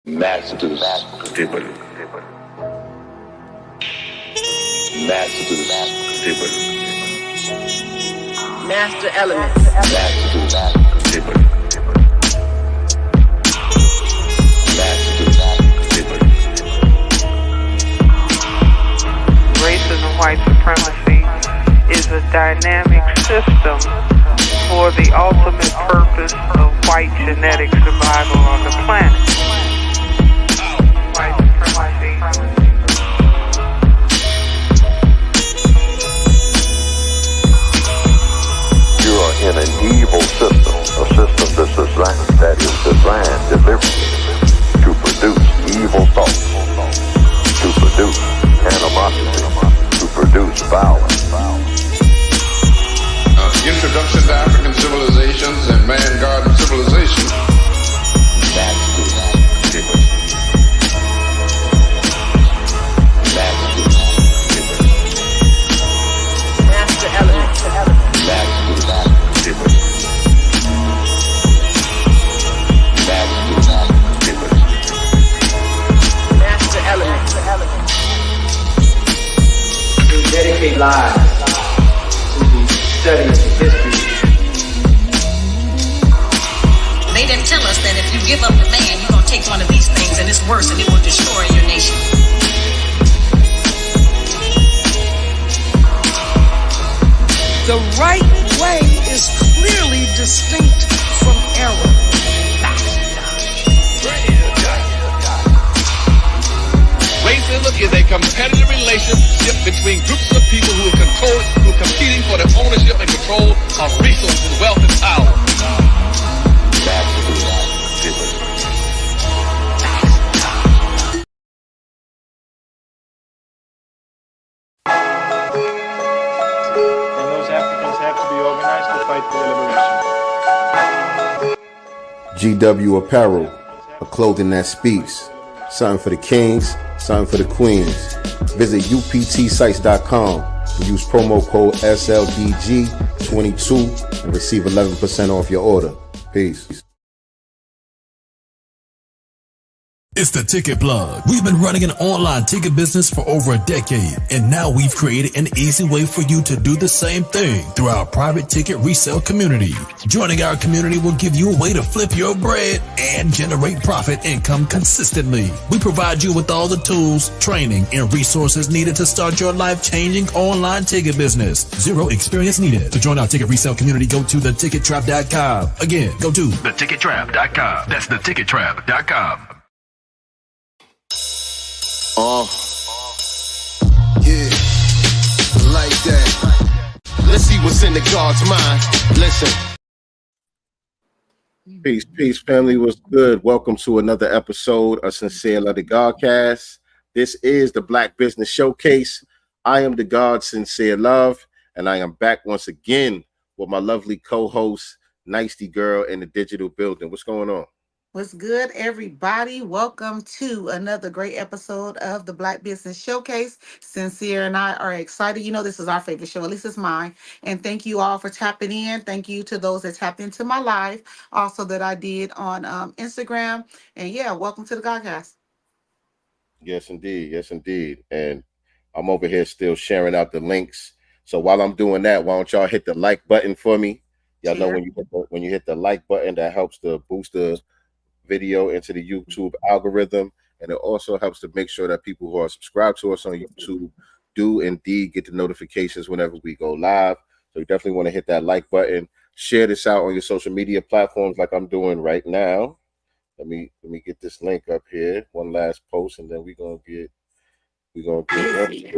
Masters table. Masters table. Master elements. Masters table. Masters table. Racism, white supremacy is a dynamic system for the ultimate purpose of white genetic survival on the planet. White supremacy. You are in an evil system, a system that is designed deliberately to produce evil thoughts, to produce animosity, to produce violence. Introduction to African civilizations and man-garden civilization. Masters table. Masters table. Master elements. Masters table. Masters table. Master elements. We dedicate lives to the study of history. They didn't tell us that if you give up the man, you're going to take one of these things and it's worse and it will destroy your nation. The right way is clearly distinct from error. Racism is a competitive relationship between groups of people who are competing for the ownership and control of resources, wealth, and power. Masters table. And those Africans have to be organized to fight for their liberation. GW Apparel, a clothing that speaks. Something for the kings, something for the queens. Visit uptsites.com and use promo code SLDG22 and receive 11% off your order. Peace. It's the Ticket Plug. We've been running an online ticket business for over a decade, and now we've created an easy way for you to do the same thing through our private ticket resale community. Joining our community will give you a way to flip your bread and generate profit income consistently. We provide you with all the tools, training, and resources needed to start your life-changing online ticket business. Zero experience needed. To join our ticket resale community, go to thetickettrap.com. Again, go to thetickettrap.com. That's thetickettrap.com. Yeah, like that. Let's see what's in the God's mind. Listen. Peace, family. What's good? Welcome to another episode of Sincere Love the Godcast. This is the Black Business Showcase. I am the God Sincere Love, and I am back once again with my lovely co-host, Nicety Girl in the digital building. What's going on? What's good, everybody? Welcome to another great episode of the Black Business Showcase. Sincere and I are excited. You know, this is our favorite show, at least it's mine. And thank you all for tapping in. Thank you to those that tapped into my live, also that I did on Instagram. And yeah, welcome to the Godcast. Yes, indeed. Yes, indeed. And I'm over here still sharing out the links. So while I'm doing that, why don't y'all hit the like button for me? Y'all know when you hit the like button, that helps to boost the video into the YouTube algorithm, and it also helps to make sure that people who are subscribed to us on YouTube do indeed get the notifications whenever we go live. So you definitely want to hit that like button, share this out on your social media platforms like I'm doing right now. Let me get this link up here, one last post, and then we're gonna get into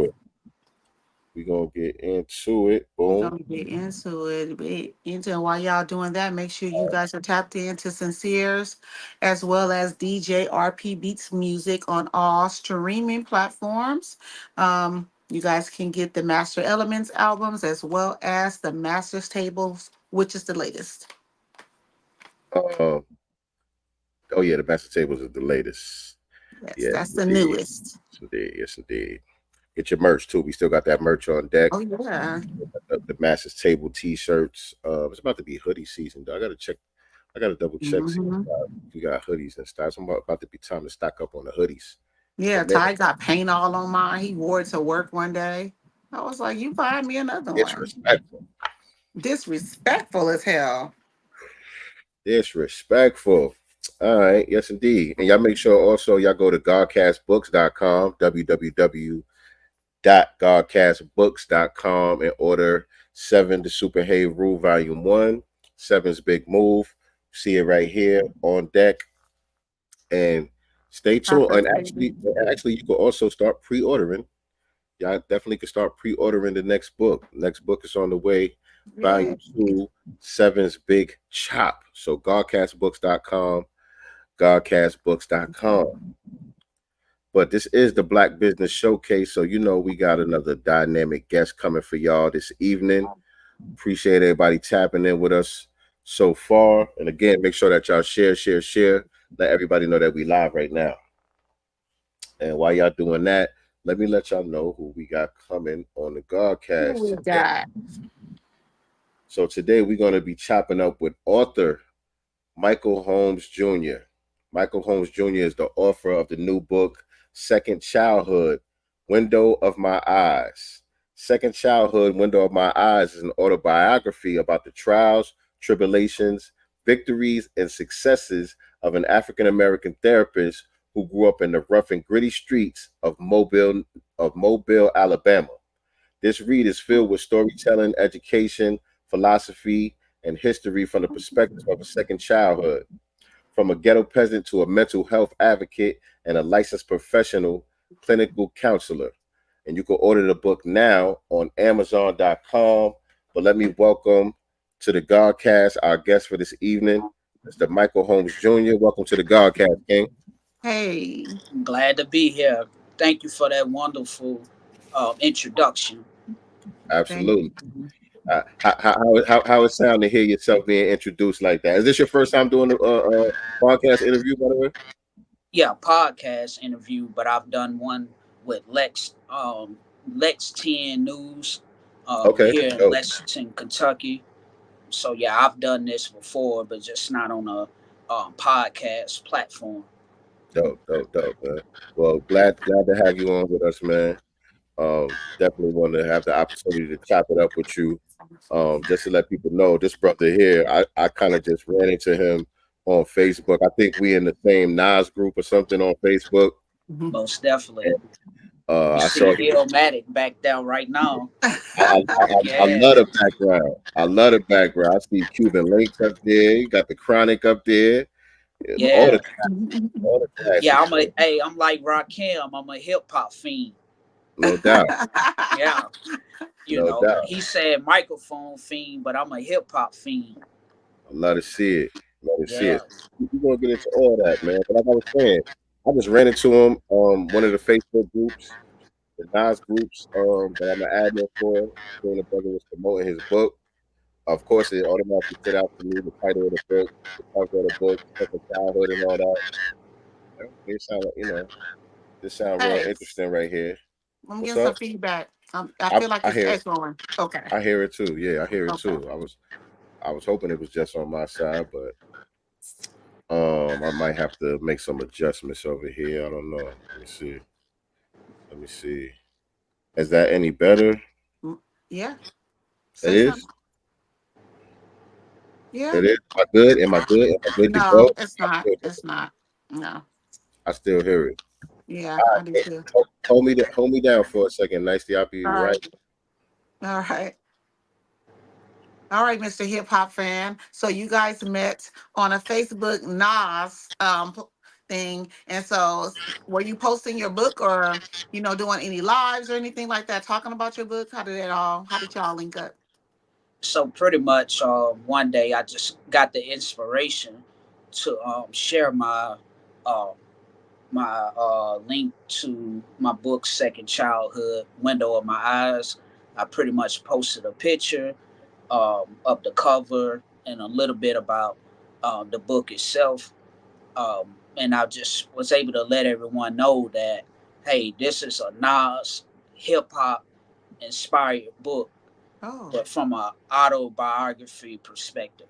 it. We're gonna get into it. Boom. We're gonna get into it. And while y'all doing that, make sure you guys are tapped into Sincere's as well as DJ RP Beats Music on all streaming platforms. You guys can get the Master Elements albums as well as the Master's Tables, which is the latest. Oh yeah, the Master Tables is the latest. Yes, Yeah, that's the newest. Yes, indeed. Get your merch too. We still got that merch on deck. Oh yeah. The Master's Table t-shirts. It's about to be hoodie season though. I I gotta double check see Hmm. if we got hoodies and stuff. I'm about to be time to stock up on the hoodies. Yeah, But man, Ty got paint all on mine. He wore it to work one day. I was like, you find me another one. disrespectful. Disrespectful as hell. Disrespectful. All right, yes indeed. And y'all make sure also y'all go to godcastbooks.com, www.godcastbooks.com, and order Seven the Superhave Rule Volume 1, Seven's Big Move. See it right here on deck. And stay tuned. Papa And baby. actually you can also start pre-ordering. Y'all definitely can start pre-ordering the next book. Next book is on the way. Yeah. Volume 2, Seven's Big Chop. So godcastbooks.com, godcastbooks.com. But this is the Black Business Showcase, so you know we got another dynamic guest coming for y'all this evening. Appreciate everybody tapping in with us so far. And again, make sure that y'all share. Let everybody know that we live right now. And while y'all doing that, let me let y'all know who we got coming on the Who Godcast we today. got? So today we're going to be chopping up with author Michael Holmes Jr. Michael Holmes Jr. is the author of the new book, Second Childhood, Window of My Eyes. Second Childhood, Window of My Eyes is an autobiography about the trials, tribulations, victories, and successes of an African-American therapist who grew up in the rough and gritty streets of Mobile, Alabama. This read is filled with storytelling, education, philosophy, and history from the perspective of a second childhood. From a ghetto peasant to a mental health advocate and a licensed professional clinical counselor. And you can order the book now on Amazon.com. But let me welcome to the Godcast our guest for this evening, Mr. Michael Holmes Jr. Welcome to the Godcast, King. Hey. I'm glad to be here. Thank you for that wonderful introduction. Thank Absolutely. you. How it sound to hear yourself being introduced like that? Is this your first time doing a podcast interview, by the way? Yeah, podcast interview, but I've done one with Lex 10 News Okay, here in dope, Lexington, Kentucky. So yeah, I've done this before, but just not on a podcast platform. dope, man. Well, glad to have you on with us, man. Definitely want to have the opportunity to chop it up with you. Just to let people know, this brother here, I kind of just ran into him on Facebook. I think we in the same Nas group or something on Facebook. Most definitely. And, You I see saw Illmatic back down right now. I Yeah, love the background. I love the background. I see Cuban Links up there. You got the Chronic up there. yeah, All the yeah. classics, man. I'm like Rakim. I'm a hip hop fiend. No doubt. Yeah, No doubt. he said microphone fiend, but I'm a hip hop fiend. I love to see it. Love to see Yeah. it. We're gonna get into all that, man. But like I was saying, I just ran into him one of the Facebook groups, the Nas groups that I'm an admin for. Seeing the brother was promoting his book. Of course, it automatically stood out to me the title of the book, the cover of the book, second childhood, and all that. It sound like this sound real Hey, interesting right here. I'm What's getting some up? feedback. I feel like I it's hear it. echoing. Okay. I hear it too. Yeah, I hear it Okay. too. I was hoping it was just on my side, but I might have to make some adjustments over here. I don't know. Let me see. Let me see. Is that any better? Yeah. It Say is. something. Yeah. It is. Am I good? Am I good? Am I good to No, go? it's not. It's not. No. I still hear it. Yeah, All I do right, too. hold me down for a second. Nicely, I'll be All right. right. All right. All right, Mr. Hip Hop fan. So you guys met on a Facebook Nas thing, and so were you posting your book, or doing any lives or anything like that, talking about your book? How did y'all link up? So pretty much, one day I just got the inspiration to share uh, my link to my book, Second Childhood, Window of My Eyes. I pretty much posted a picture of the cover and a little bit about the book itself. And I just was able to let everyone know that, hey, this is a Nas hip hop inspired book, Oh, but from an autobiography perspective.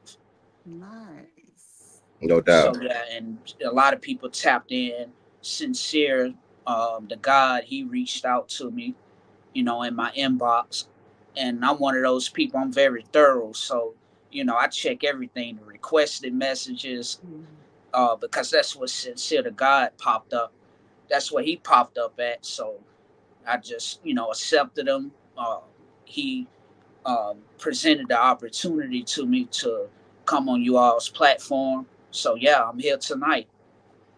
nice. No So doubt. yeah, and a lot of people tapped in. Sincere, the God, he reached out to me, in my inbox, and I'm one of those people. I'm very thorough, so I check everything, the requested messages, because that's what Sincere to God popped up. That's what he popped up at. So I just accepted him. He presented the opportunity to me to come on you all's platform. So yeah, I'm here tonight.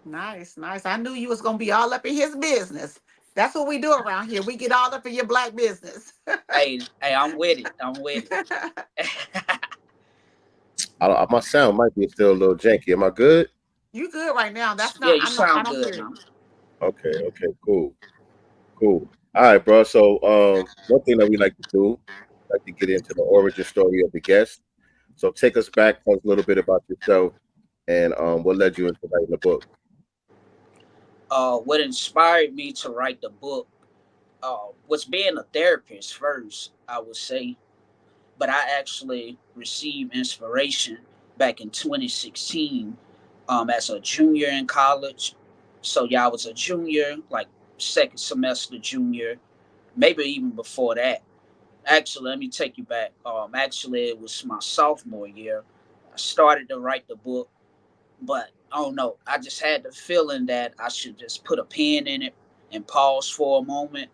Nice, nice. I knew you was gonna be all up in his business. That's what we do around here. We get all up in your black business. Hey, I'm with it. I'm with it. My sound might be still a little janky. Am I good? You good right now. That's Yeah, not you I sound don't good hear it. now. Okay, okay, cool. Cool. All right, bro. So one thing that we like to do, like to get into the origin story of the guest. So take us back, tell us a little bit about yourself and what led you into writing the book. What inspired me to write the book was being a therapist first, I would say. But I actually received inspiration back in 2016 as a junior in college. So yeah, I was a junior, like second semester junior, maybe even before that. Actually, let me take you back. Actually, it was my sophomore year. I started to write the book, but I don't know. I just had the feeling that I should just put a pen in it and pause for a moment.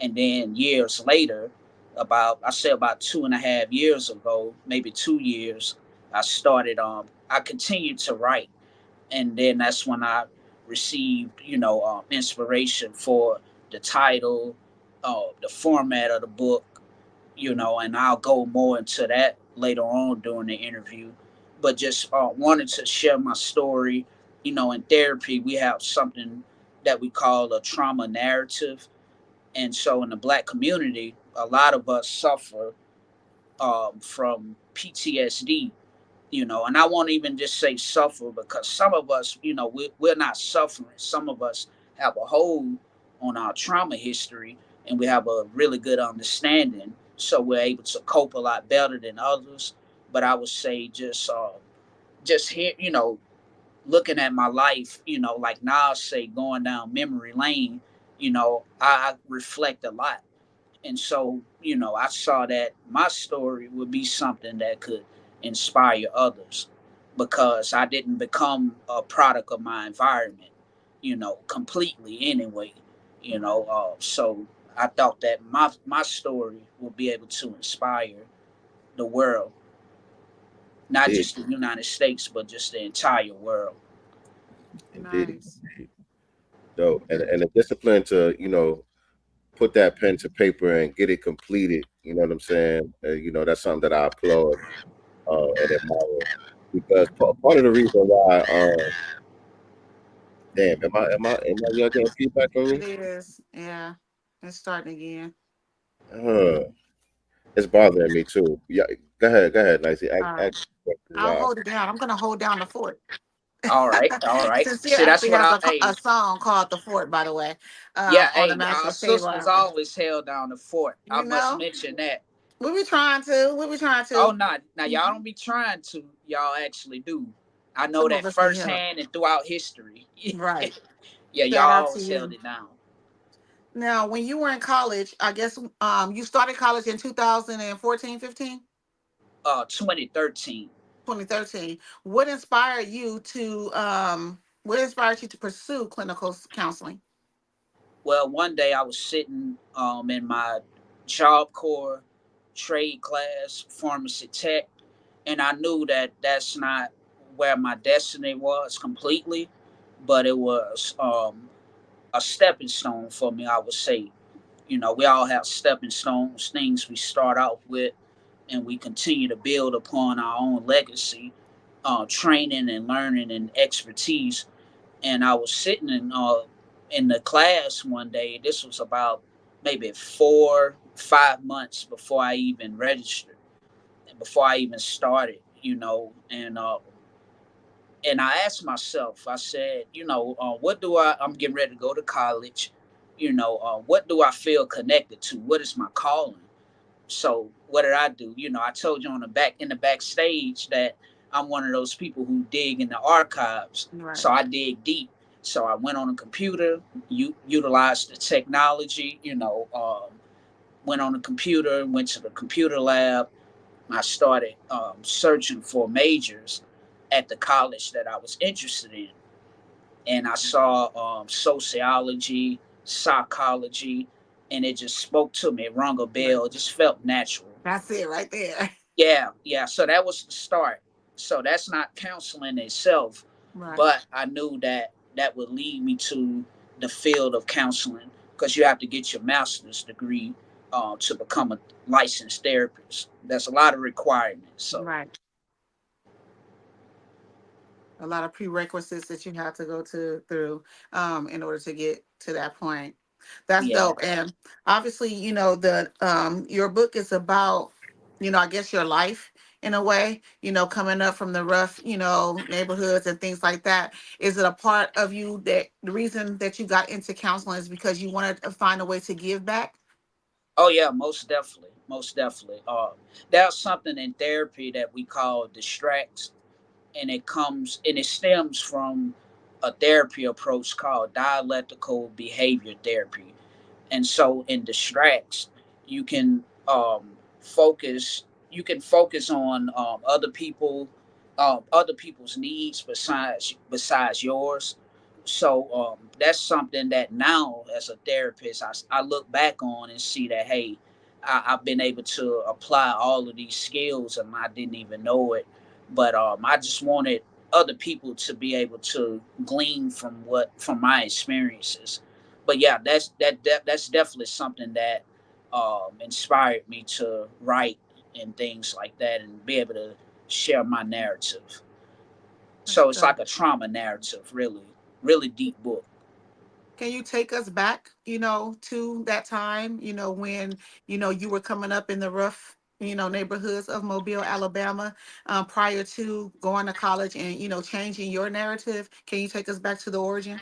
And then years later, about 2.5 years ago, maybe 2 years, I continued to write. And then that's when I received, inspiration for the title, the format of the book, and I'll go more into that later on during the interview. But just wanted to share my story. In therapy, we have something that we call a trauma narrative. And so in the black community, a lot of us suffer from PTSD, and I won't even just say suffer because some of us, we're not suffering. Some of us have a hold on our trauma history and we have a really good understanding. So we're able to cope a lot better than others. But I would say just here, looking at my life, like Nas say, going down memory lane, I reflect a lot. And so, I saw that my story would be something that could inspire others because I didn't become a product of my environment, completely anyway, so I thought that my story will be able to inspire the world, not Indeed, just the United States, but just the entire world. indeed. Nice. So and the discipline to, put that pen to paper and get it completed, you know what I'm saying? That's something that I applaud and admire because part of the reason why damn, am I y'all getting feedback from It me? is. Yeah. It's starting again. Uh, it's bothering me too. Yeah, go ahead, Nicey. All right. Ask questions. I'll hold it down. I'm gonna hold down the fort. All right, all right. Sincere See, that's actually what has I. a Hey, song called "The Fort," by the way, yeah. on the Hey, Master our Stable sisters album. always held down the fort. I You must know, mention that. we be trying to. We be trying Oh, to. not now. Y'all Mhm. don't be trying to. Y'all actually do. I know Some of that us need help. firsthand and throughout history. Right. Yeah, y'all Shout out to always held you. it down. Now, when you were in college, I guess you started college in 2014, 15, 2013. 2013. What inspired you to pursue clinical counseling? Well, one day I was sitting in my job corps trade class, pharmacy tech, and I knew that that's not where my destiny was completely, but it was a stepping stone for me, I would say. We all have stepping stones, things we start off with, and we continue to build upon our own legacy, training and learning and expertise. And I was sitting in the class one day. This was about maybe 4, 5 months before I even registered, and before I even started. And I asked myself, I said, what do I'm getting ready to go to college. What do I feel connected to? What is my calling? So what did I do? I told you in the backstage that I'm one of those people who dig in the archives. Right. So I dig deep. So I went on a computer, utilized the technology, went on a computer, went to the computer lab. I started searching for majors at the college that I was interested in. And I saw sociology, psychology, and it just spoke to me. It rung a Right. bell. It just felt natural. That's it right there. Yeah, yeah. So that was the start. So that's not counseling itself, Right. but I knew that that would lead me to the field of counseling because you have to get your master's degree to become a licensed therapist. That's a lot of requirements. So Right. A lot of prerequisites that you have to go to through in order to get to that point. That's yeah. dope. And obviously, the your book is about, I guess your life in a way, coming up from the rough, neighborhoods and things like that. Is it a part of you that the reason that you got into counseling is because you wanted to find a way to give back? Oh yeah, most definitely, most definitely. There's something in therapy that we call distracts, and it stems from a therapy approach called dialectical behavior therapy. And so in distracts, you can focus on other people's needs besides yours. So that's something that now as a therapist I look back on and see that, hey, I've been able to apply all of these skills and I didn't even know it. But I just wanted other people to be able to glean from my experiences. But yeah, that's definitely something that inspired me to write and things like that, and be able to share my narrative. That's So it's dope. like a trauma narrative, really, really deep book. Can you take us back, to that time, when, you were coming up in the rough, neighborhoods of Mobile, Alabama, prior to going to college and, changing your narrative? Can you take us back to the origin?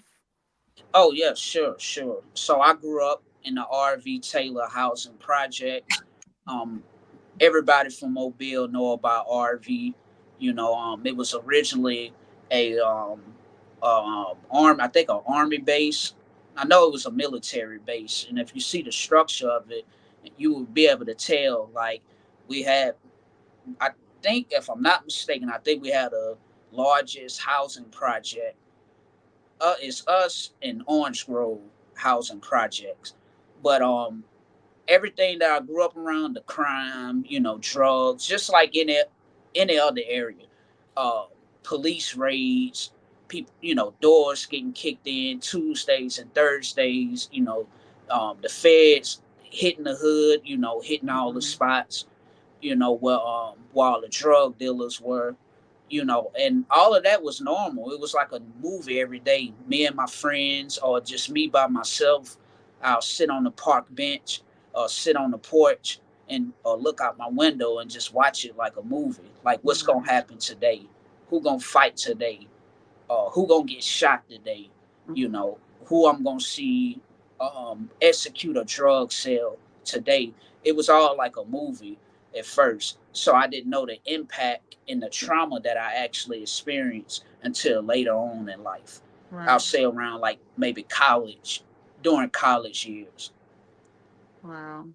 Oh yeah, sure, sure. So I grew up in the RV Taylor housing projects. Um, Everybody from Mobile know about RV. It was originally a I think an army base. I know it was a military base, and if you see the structure of it, you will be able to tell. Like we had, I think, if I'm not mistaken, I think we had a largest housing project. It's us in Orange Grove housing projects, but everything that I grew up around, the crime, drugs, just like any other area. Uh, Police raids, people, doors getting kicked in Tuesdays and Thursdays, the feds hitting the hood, hitting all the Mhm. spots, where while the drug dealers were, and all of that was normal. It was like a movie every day. Me and my friends, or just me by myself, I'll sit on the park bench or sit on the porch and or look out my window and just watch it like a movie. Like what's gonna Right. happen today? Who gonna fight today? Who gonna get shot today? Mhm. Who I'm gonna see execute a drug sale today. It was all like a movie at first, so I didn't know the impact and the trauma that I actually experienced until later on in life. I'll Right. say around like maybe college, during college years. Wow.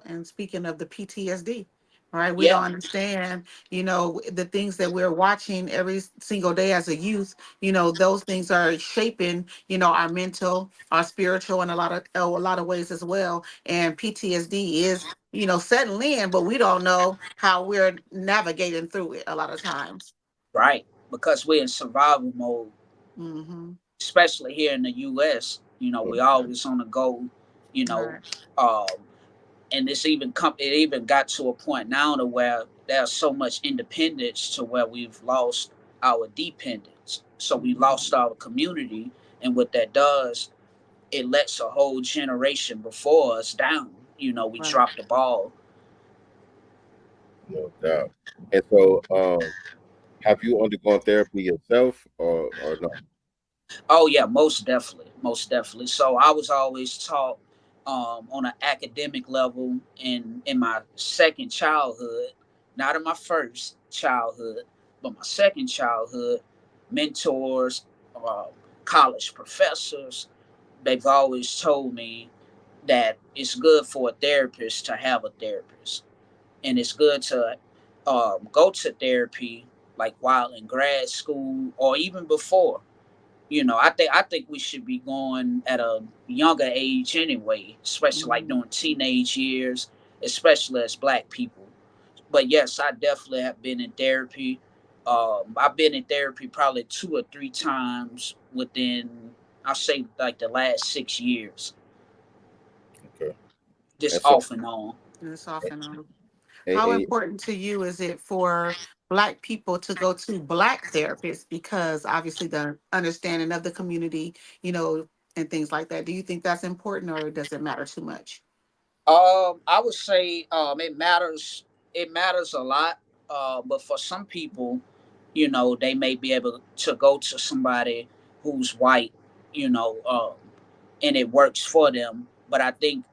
And speaking of the PTSD, right? We don't Yeah, understand, the things that we're watching every single day as a youth, those things are shaping, our mental, our spiritual, and a lot of ways as well. And PTSD is, setting in, but we don't know how we're navigating through it a lot of times. right. Because we're in survival mode, Mm-hmm. especially here in the U.S. We always on the go. You know, Right. um, and it even got to a point now to where there's so much independence to where we've lost our dependence. So we Mhm. lost our community, and what that does, it lets a whole generation before us down. We Right. dropped the ball. No doubt. And so, have you undergone therapy yourself, or no? Oh yeah, most definitely, most definitely. So I was always taught on an academic level in my second childhood, not in my first childhood, But my second childhood, mentors, uh, college professors, they've always told me that it's good for a therapist to have a therapist, and it's good to go to therapy like while in grad school or even before. I think we should be going at a younger age anyway, especially like Mhm. during teenage years, especially as Black people. But yes, I definitely have been in therapy. I've been in therapy probably 2 or 3 times within, I'll say, like the last 6 years, Okay. just And so, off and on. It's off and on. and, How and important to you is it for Black people to go to Black therapists? Because obviously the understanding of the community, and things like that. Do you think that's important, or does it matter too much? I would say it matters. It matters a lot. But for some people, they may be able to go to somebody who's white, you know, um, and it works for them. But I think,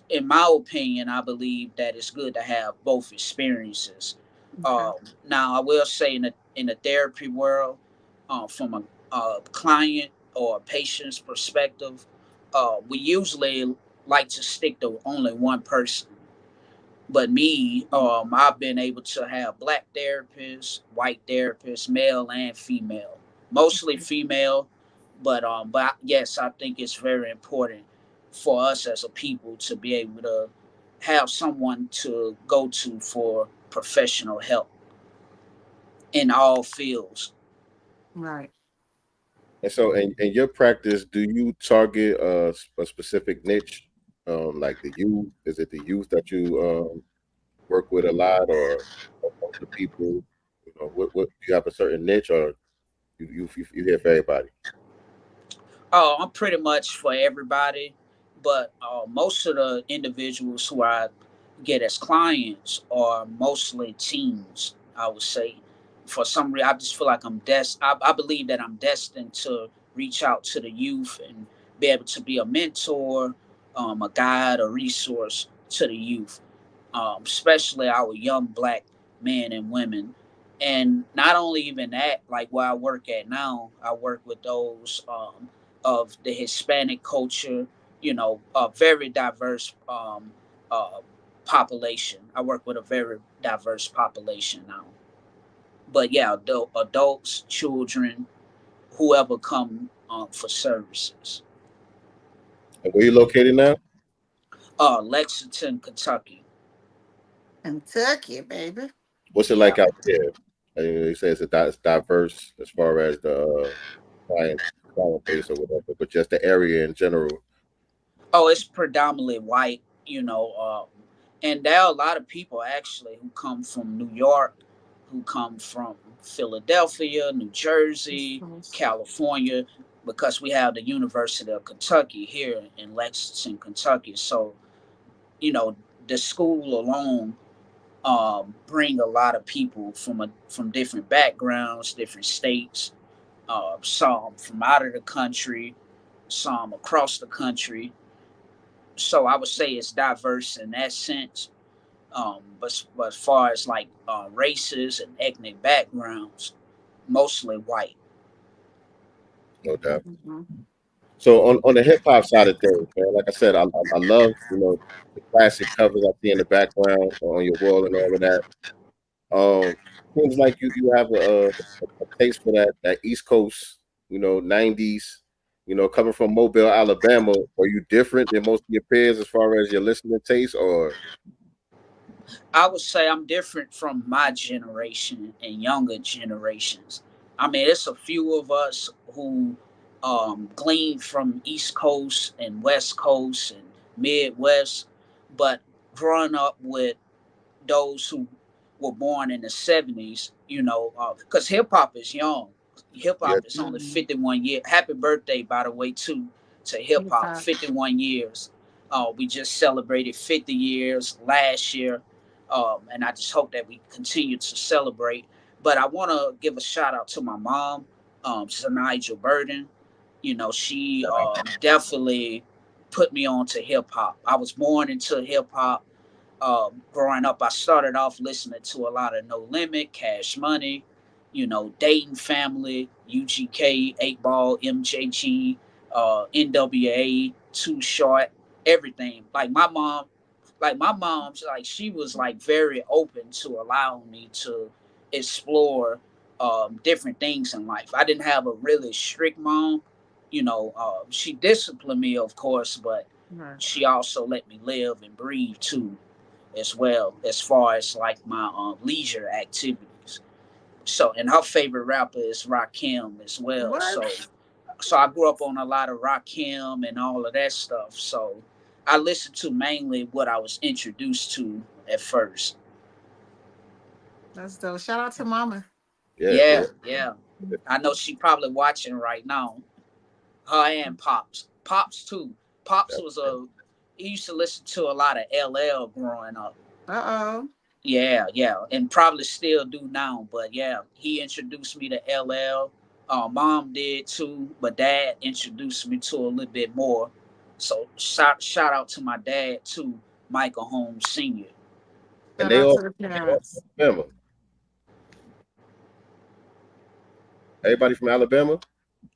in my opinion, I believe that it's good to have both experiences. Okay. Now, I will say in the therapy world, from a client or a patient's perspective, we usually like to stick to only one person. But me, I've been able to have Black therapists, white therapists, male and female, mostly female. But yes, I think it's very important for us as a people to be able to have someone to go to for professional help in all fields. Right. and so in your practice, do you target a specific niche? Like the youth? Is it the youth that you work with a lot, or older people? What do you have a certain niche, or you hear for everybody? Oh, I'm pretty much for everybody, but most of the individuals who I get as clients are mostly teens. I would say, for some reason, I just feel like I believe that I'm destined to reach out to the youth and be able to be a mentor, a guide, a resource to the youth, especially our young Black men and women. And not only even that, like where I work at now, I work with those of the Hispanic culture, a very diverse uh, population. I work with a very diverse population now. But yeah, adults, children, whoever come for services. And where you located now? Lexington, Kentucky. Kentucky, baby. What's it Yeah. like out there? You say it's diverse as far as the client client base or whatever, but just the area in general. Oh, it's predominantly white, and there are a lot of people actually who come from New York, who come from Philadelphia, New Jersey, California, because we have the University of Kentucky here in Lexington, Kentucky. So, you know, the school alone bring a lot of people from different backgrounds, different states, some from out of the country, some across the country. So I would say it's diverse in that sense. But as far as like races and ethnic backgrounds, mostly white. No doubt. Mhm. So on the hip hop side of things, man, like I said, I love the classic covers I see in the background on your wall and all of that. Um, Seems like you have a taste for that East Coast, 90s. Coming from Mobile, Alabama, are you different than most of your peers as far as your listening taste, or I would say I'm different from my generation and younger generations. I mean, it's a few of us who glean from East Coast and West Coast and Midwest, but growing up with those who were born in the 70s, because hip hop is young. Hip yeah, hop is only Mhm. 51 years. Happy birthday, by the way, to hip Hip hop, hop. 51 years. We just celebrated 50 years last year, and I just hope that we continue to celebrate. But I want to give a shout out to my mom, Nigel Burden. She definitely put me on to hip hop. I was born into hip hop. growing up, I started off listening to a lot of No Limit, Cash Money, Dayton Family, UGK, 8 Ball, MJG, NWA, Too Short, everything. Like my mom's like she was like very open to allowing me to explore different things in life. I didn't have a really strict mom. She disciplined me, of course, but Right. she also let me live and breathe too, as well as far as like my leisure activities. So, and her favorite rapper is Rakim as well. What? So I grew up on a lot of Rakim and all of that stuff. So I listened to mainly what I was introduced to at first. That's dope. Shout out to Mama. Yeah, Yeah, yeah. yeah. I know she probably watching right now. Her and Pops. Pops too. Pops was he used to listen to a lot of LL growing up. Uh-oh. Yeah, yeah, and probably still do now. But yeah, he introduced me to LL. Mom did too, but Dad introduced me to a little bit more. So shout out to my dad too, Michael Holmes Sr. And Shout out to the they all parents. Alabama. Everybody from Alabama?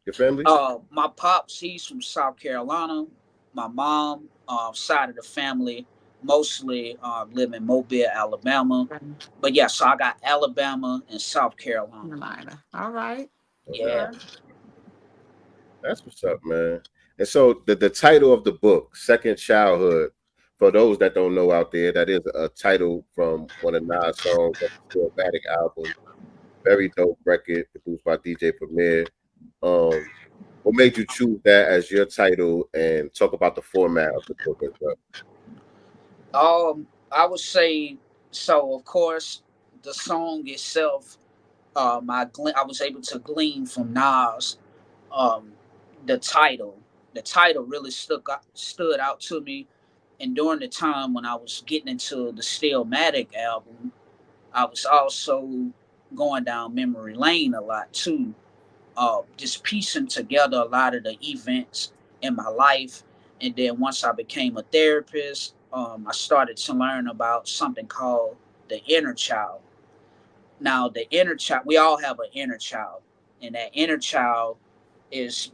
Your family? My pops, he's from South Carolina. My mom, side of the family, mostly live in Mobile, Alabama. But yeah, so I got Alabama and South Carolina. Carolina. All right. Yeah. Okay. That's what's up, man. And so the title of the book, Second Childhood, for those that don't know out there, that is a title from one of Nas' songs on the Stillmatic album. Very dope record produced by DJ Premier. What made you choose that as your title, and talk about the format of the book as well? I would say so. Of course, the song itself, I was able to glean from Nas. Um, the title, the title really stood out to me. And during the time when I was getting into the Stillmatic album, I was also going down memory lane a lot too. Just piecing together a lot of the events in my life. And then once I became a therapist, I started to learn about something called the inner child. Now, the inner child, we all have an inner child, and that inner child is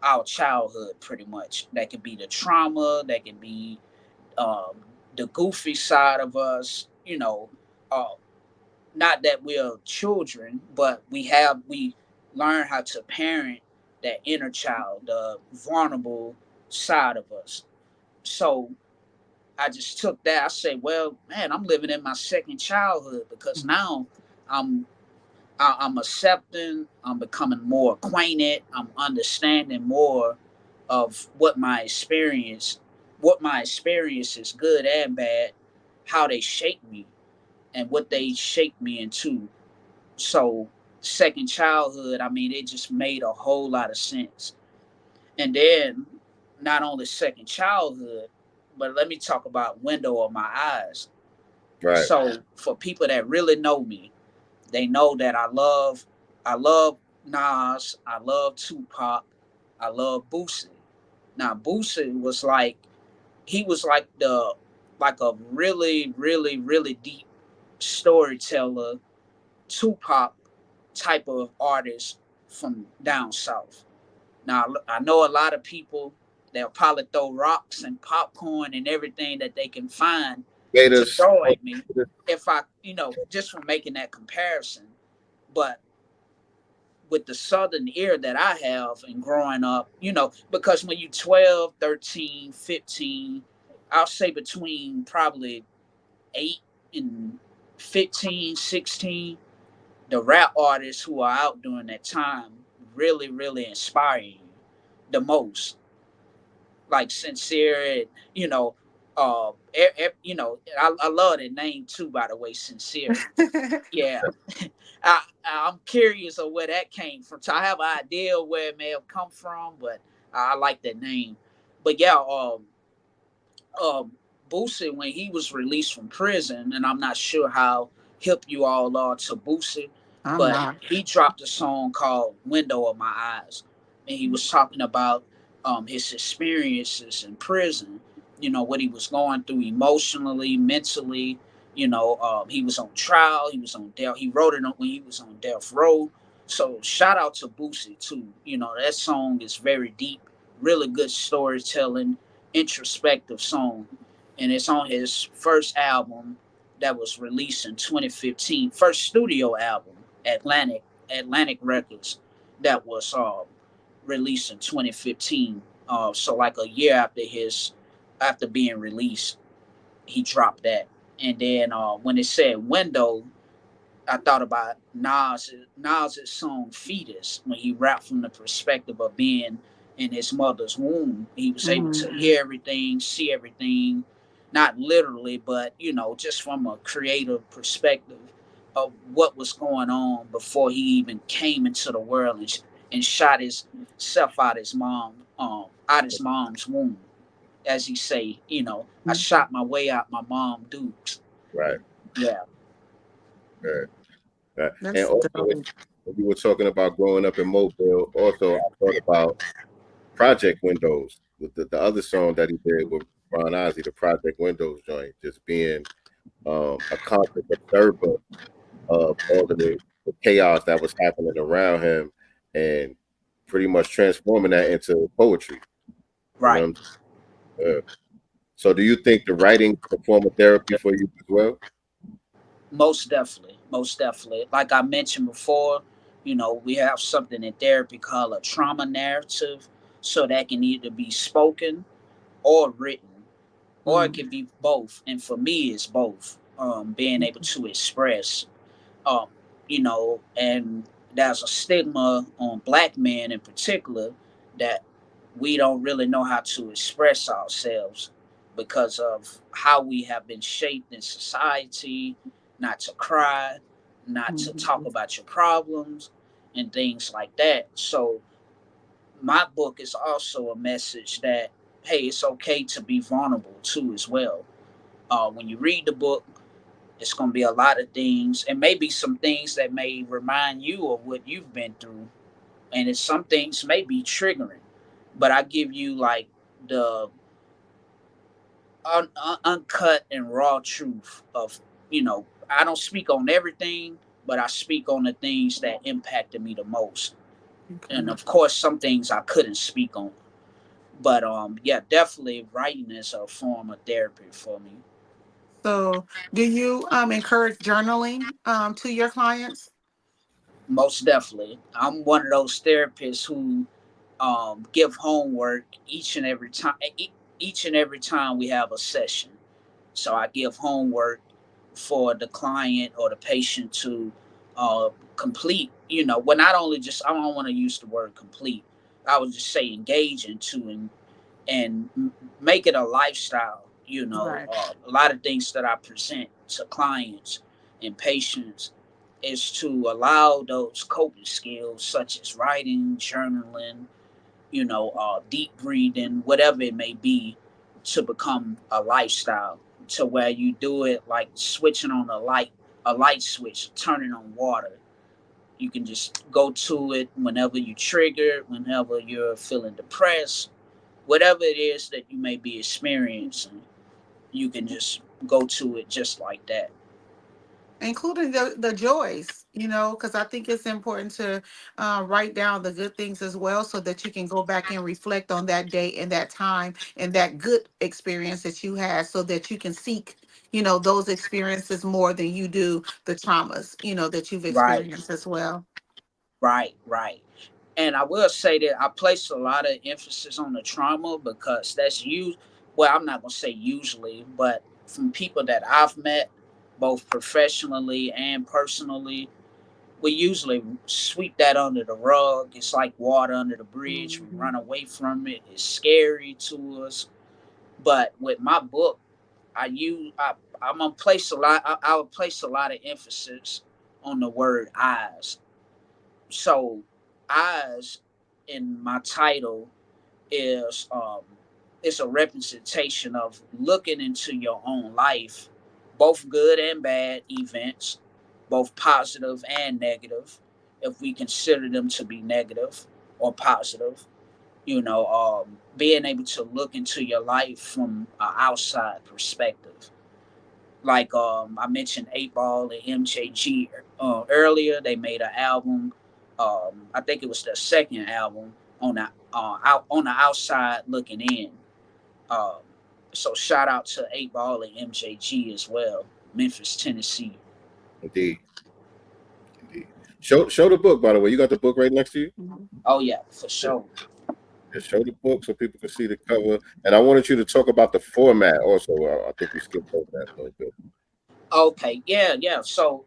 our childhood pretty much. That can be the trauma, that can be um, the goofy side of us, uh, not that we're children, but we learn how to parent that inner child, the vulnerable side of us. So I just took that. I say, well, man, I'm living in my second childhood because now I'm I'm accepting. I'm becoming more acquainted. I'm understanding more of what my experiences, good and bad, how they shape me, and what they shaped me into. So second childhood, I mean, it just made a whole lot of sense. And then not only second childhood, but let me talk about window of my eyes. Right. So for people that really know me, they know that I love Nas, I love Tupac, I love Boosie. Now Boosie was like he was like a really, really, really deep storyteller, Tupac type of artist from down south. Now I know a lot of people they'll probably throw rocks and popcorn and everything that they can find to Gators. throw at me if I, just from making that comparison. But with the southern ear that I have and growing up, because when you 12, 13, 15, I'll say between probably 8 and 15, 16, the rap artists who are out during that time really, really inspire you the most. Like Sincere, and I love that name too. By the way, Sincere. Yeah, I'm curious of where that came from. So I have an idea where it may have come from, but I like that name. But yeah, um, Boosie, when he was released from prison, and I'm not sure how hip you all are to Boosie, I'm but not. he dropped a song called "Window of My Eyes," and he was talking about his experiences in prison, what he was going through emotionally, mentally. He was on trial. He was on death. He wrote it when he was on death row. So shout out to Boosie too. That song is very deep, really good storytelling, introspective song, and it's on his first album that was released in 2015, first studio album, Atlantic Records, that was released in 2015. So like a year after being released, he dropped that. And then when it said window, I thought about Nas's song "Fetus" when he rapped from the perspective of being in his mother's womb. He was able to hear everything, see everything, not literally, but just from a creative perspective of what was going on before he even came into the world and shot himself out his mom's womb. As he say, I shot my way out my mom dukes. Right. Yeah. Right. Right. And That's also, dope. when you were talking about growing up in Mobile, also I thought about Project Windows, with the other song that he did with Ron Ozzy, the Project Windows joint, just being a conscious observer of all of the chaos that was happening around him, and pretty much transforming that into poetry. You know Right. what I'm saying? So do you think the writing is a form of therapy for you as well? Most definitely. Most definitely. Like I mentioned before, we have something in therapy called a trauma narrative. So that can either be spoken or written, or it can be both. And for me, it's both. Being able to express, um, and there's a stigma on black men in particular that we don't really know how to express ourselves because of how we have been shaped in society, not to cry, not to talk about your problems, and things like that. So my book is also a message that, hey, it's okay to be vulnerable too as well. When you read the book, it's going to be a lot of things, and maybe some things that may remind you of what you've been through, and some things may be triggering. But I give you like the uncut and raw truth of, I don't speak on everything, but I speak on the things that impacted me the most. And of course, some things I couldn't speak on. But yeah, definitely writing is a form of therapy for me. So, do you encourage journaling to your clients? Most definitely. I'm one of those therapists who give homework each and every time we have a session. So I give homework for the client or the patient to complete. Well, not only just, I don't want to use the word complete. I would just say engage into and make it a lifestyle. Right. A lot of things that I present to clients and patients is to allow those coping skills such as writing, journaling, deep breathing, whatever it may be, to become a lifestyle, to where you do it like switching on a light switch, turning on water. You can just go to it whenever you trigger, whenever you're feeling depressed, whatever it is that you may be experiencing, you can just go to it just like that. Including the joys, because I think it's important to write down the good things as well, so that you can go back and reflect on that day and that time and that good experience that you had, so that you can seek, those experiences more than you do the traumas, that you've Right, experienced as well. right. And I will say that I place a lot of emphasis on the trauma because that's you. Well, I'm not gonna say usually, but from people that I've met, both professionally and personally, we usually sweep that under the rug. It's like water under the bridge. We run away from it. It's scary to us. But with my book, I'm gonna place a lot. I would place a lot of emphasis on the word eyes. So, eyes in my title is it's a representation of looking into your own life, both good and bad events, both positive and negative, if we consider them to be negative or positive, Being able to look into your life from an outside perspective. Like I mentioned 8 Ball and MJG earlier. They made an album. I think it was their second album on the out on the outside looking in. Um, so shout out to 8 Ball and MJG as well, Memphis, Tennessee. Indeed. Indeed. Show the book, by the way. You got the book right next to you? Oh yeah, for sure. Just show the book so people can see the cover. And I wanted you to talk about the format also. I think we skipped over that a little bit. Okay, yeah. So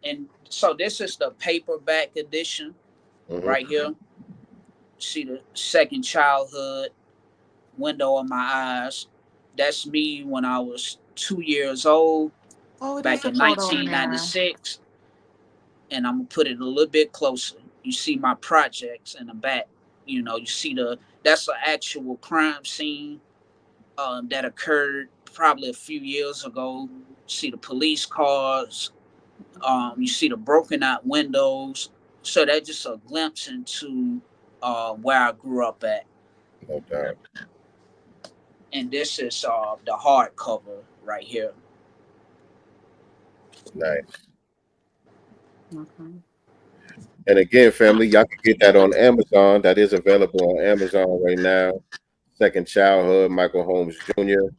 this is the paperback edition right here. See the second childhood window of my eyes. That's me when I was 2 years old Oh, it is back a in photo in there. 1996. And I'm gonna put it a little bit closer. You see my projects in the back. You see that's an actual crime scene that occurred probably a few years ago. See the police cars. You see the broken out windows. So that's just a glimpse into where I grew up at. No doubt. And this is the hardcover right here. Nice. Okay. And again, family, y'all can get that on Amazon. That is available on Amazon right now. Second Childhood, Michael Holmes Jr.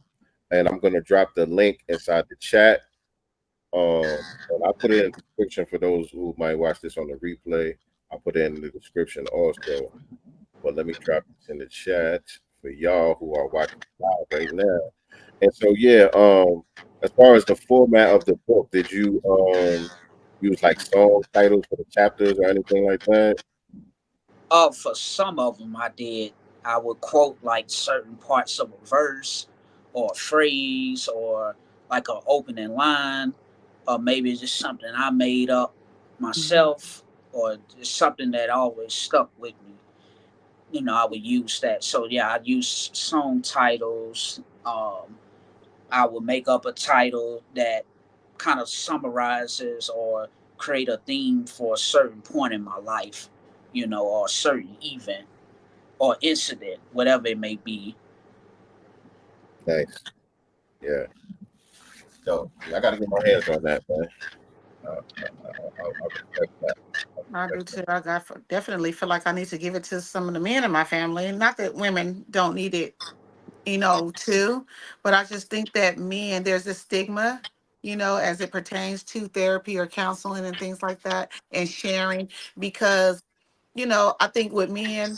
And I'm gonna drop the link inside the chat. And I'll put it in the description for those who might watch this on the replay. I'll put it in the description also. But let me drop this in the chat for y'all who are watching live right now. And so yeah, as far as the format of the book, did you use like song titles for the chapters or anything like that? For some of them, I did. I would quote like certain parts of a verse or a phrase or like an opening line, or maybe just something I made up myself, or just something that always stuck with me. I would use that. So yeah, I use song titles. I would make up a title that kind of summarizes or create a theme for a certain point in my life, or a certain event or incident, whatever it may be. Nice. Yeah. So I got to get my hands on that, man. I respect that. I do too. Definitely feel like I need to give it to some of the men in my family. Not that women don't need it, too, but I just think that men, there's a stigma, as it pertains to therapy or counseling and things like that, and sharing, because I think with men,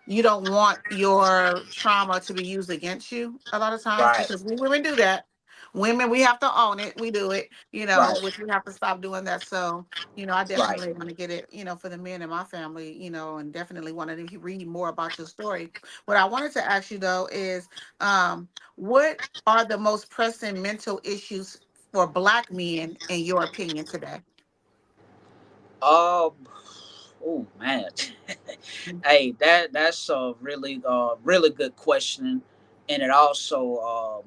you don't want your trauma to be used against you a lot of times, Right, because we women do that. Women, we have to own it. We do it, right, which we have to stop doing that. So, I right. definitely want to get it, for the men in my family, and definitely wanted to read more about your story. What I wanted to ask you though is, what are the most pressing mental issues for Black men in your opinion today? Um, oh man, hey, that's a really good question, and it also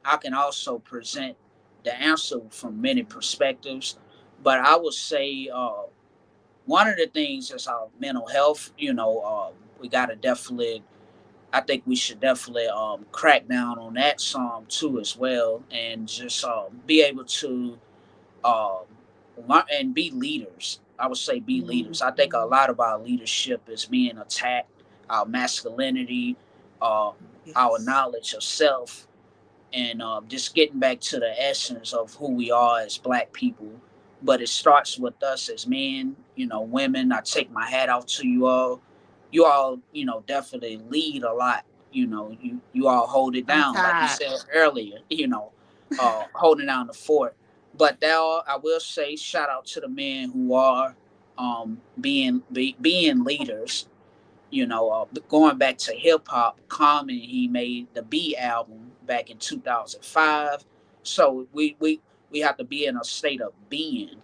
I can also present the answer from many perspectives, but I would say one of the things is our mental health. We gotta definitely. I think we should definitely crack down on that some too as well, and just be able to um, and be leaders. I would say be leaders. I think a lot of our leadership is being attacked. Our masculinity, um, our Yes. knowledge of self, and just getting back to the essence of who we are as Black people. But it starts with us as men, women. I take my hat off to you all. You all, definitely lead a lot. You all hold it I'm down, like you tired. said earlier. Holding down the fort. But now I will say, shout out to the men who are being leaders. Going back to hip hop, Common, he made the B album back in 2005. So we have to be in a state of being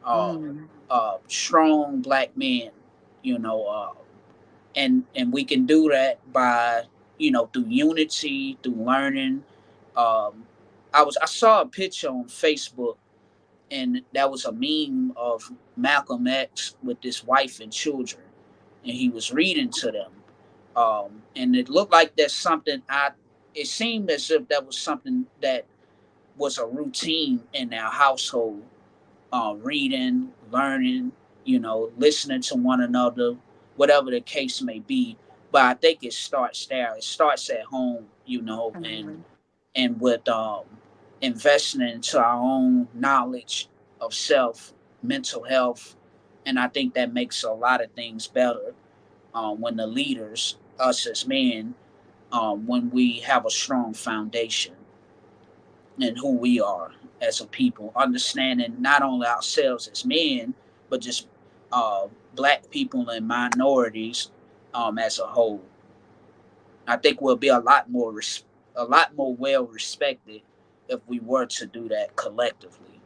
uh, Mm. strong Black men, you know, uh, and we can do that by through unity, through learning. Um, I saw a picture on Facebook, and that was a meme of Malcolm X with his wife and children, and he was reading to them. And it looked like that's something it seemed as if that was something that was a routine in our household, reading, learning, listening to one another, whatever the case may be. But I think it starts there. It starts at home, Mhm. and with investing into our own knowledge of self, mental health, and I think that makes a lot of things better when the leaders, us as men, when we have a strong foundation in who we are as a people, understanding not only ourselves as men, but just uh, black people and minorities as a whole. I think we'll be a lot more well respected if we were to do that collectively.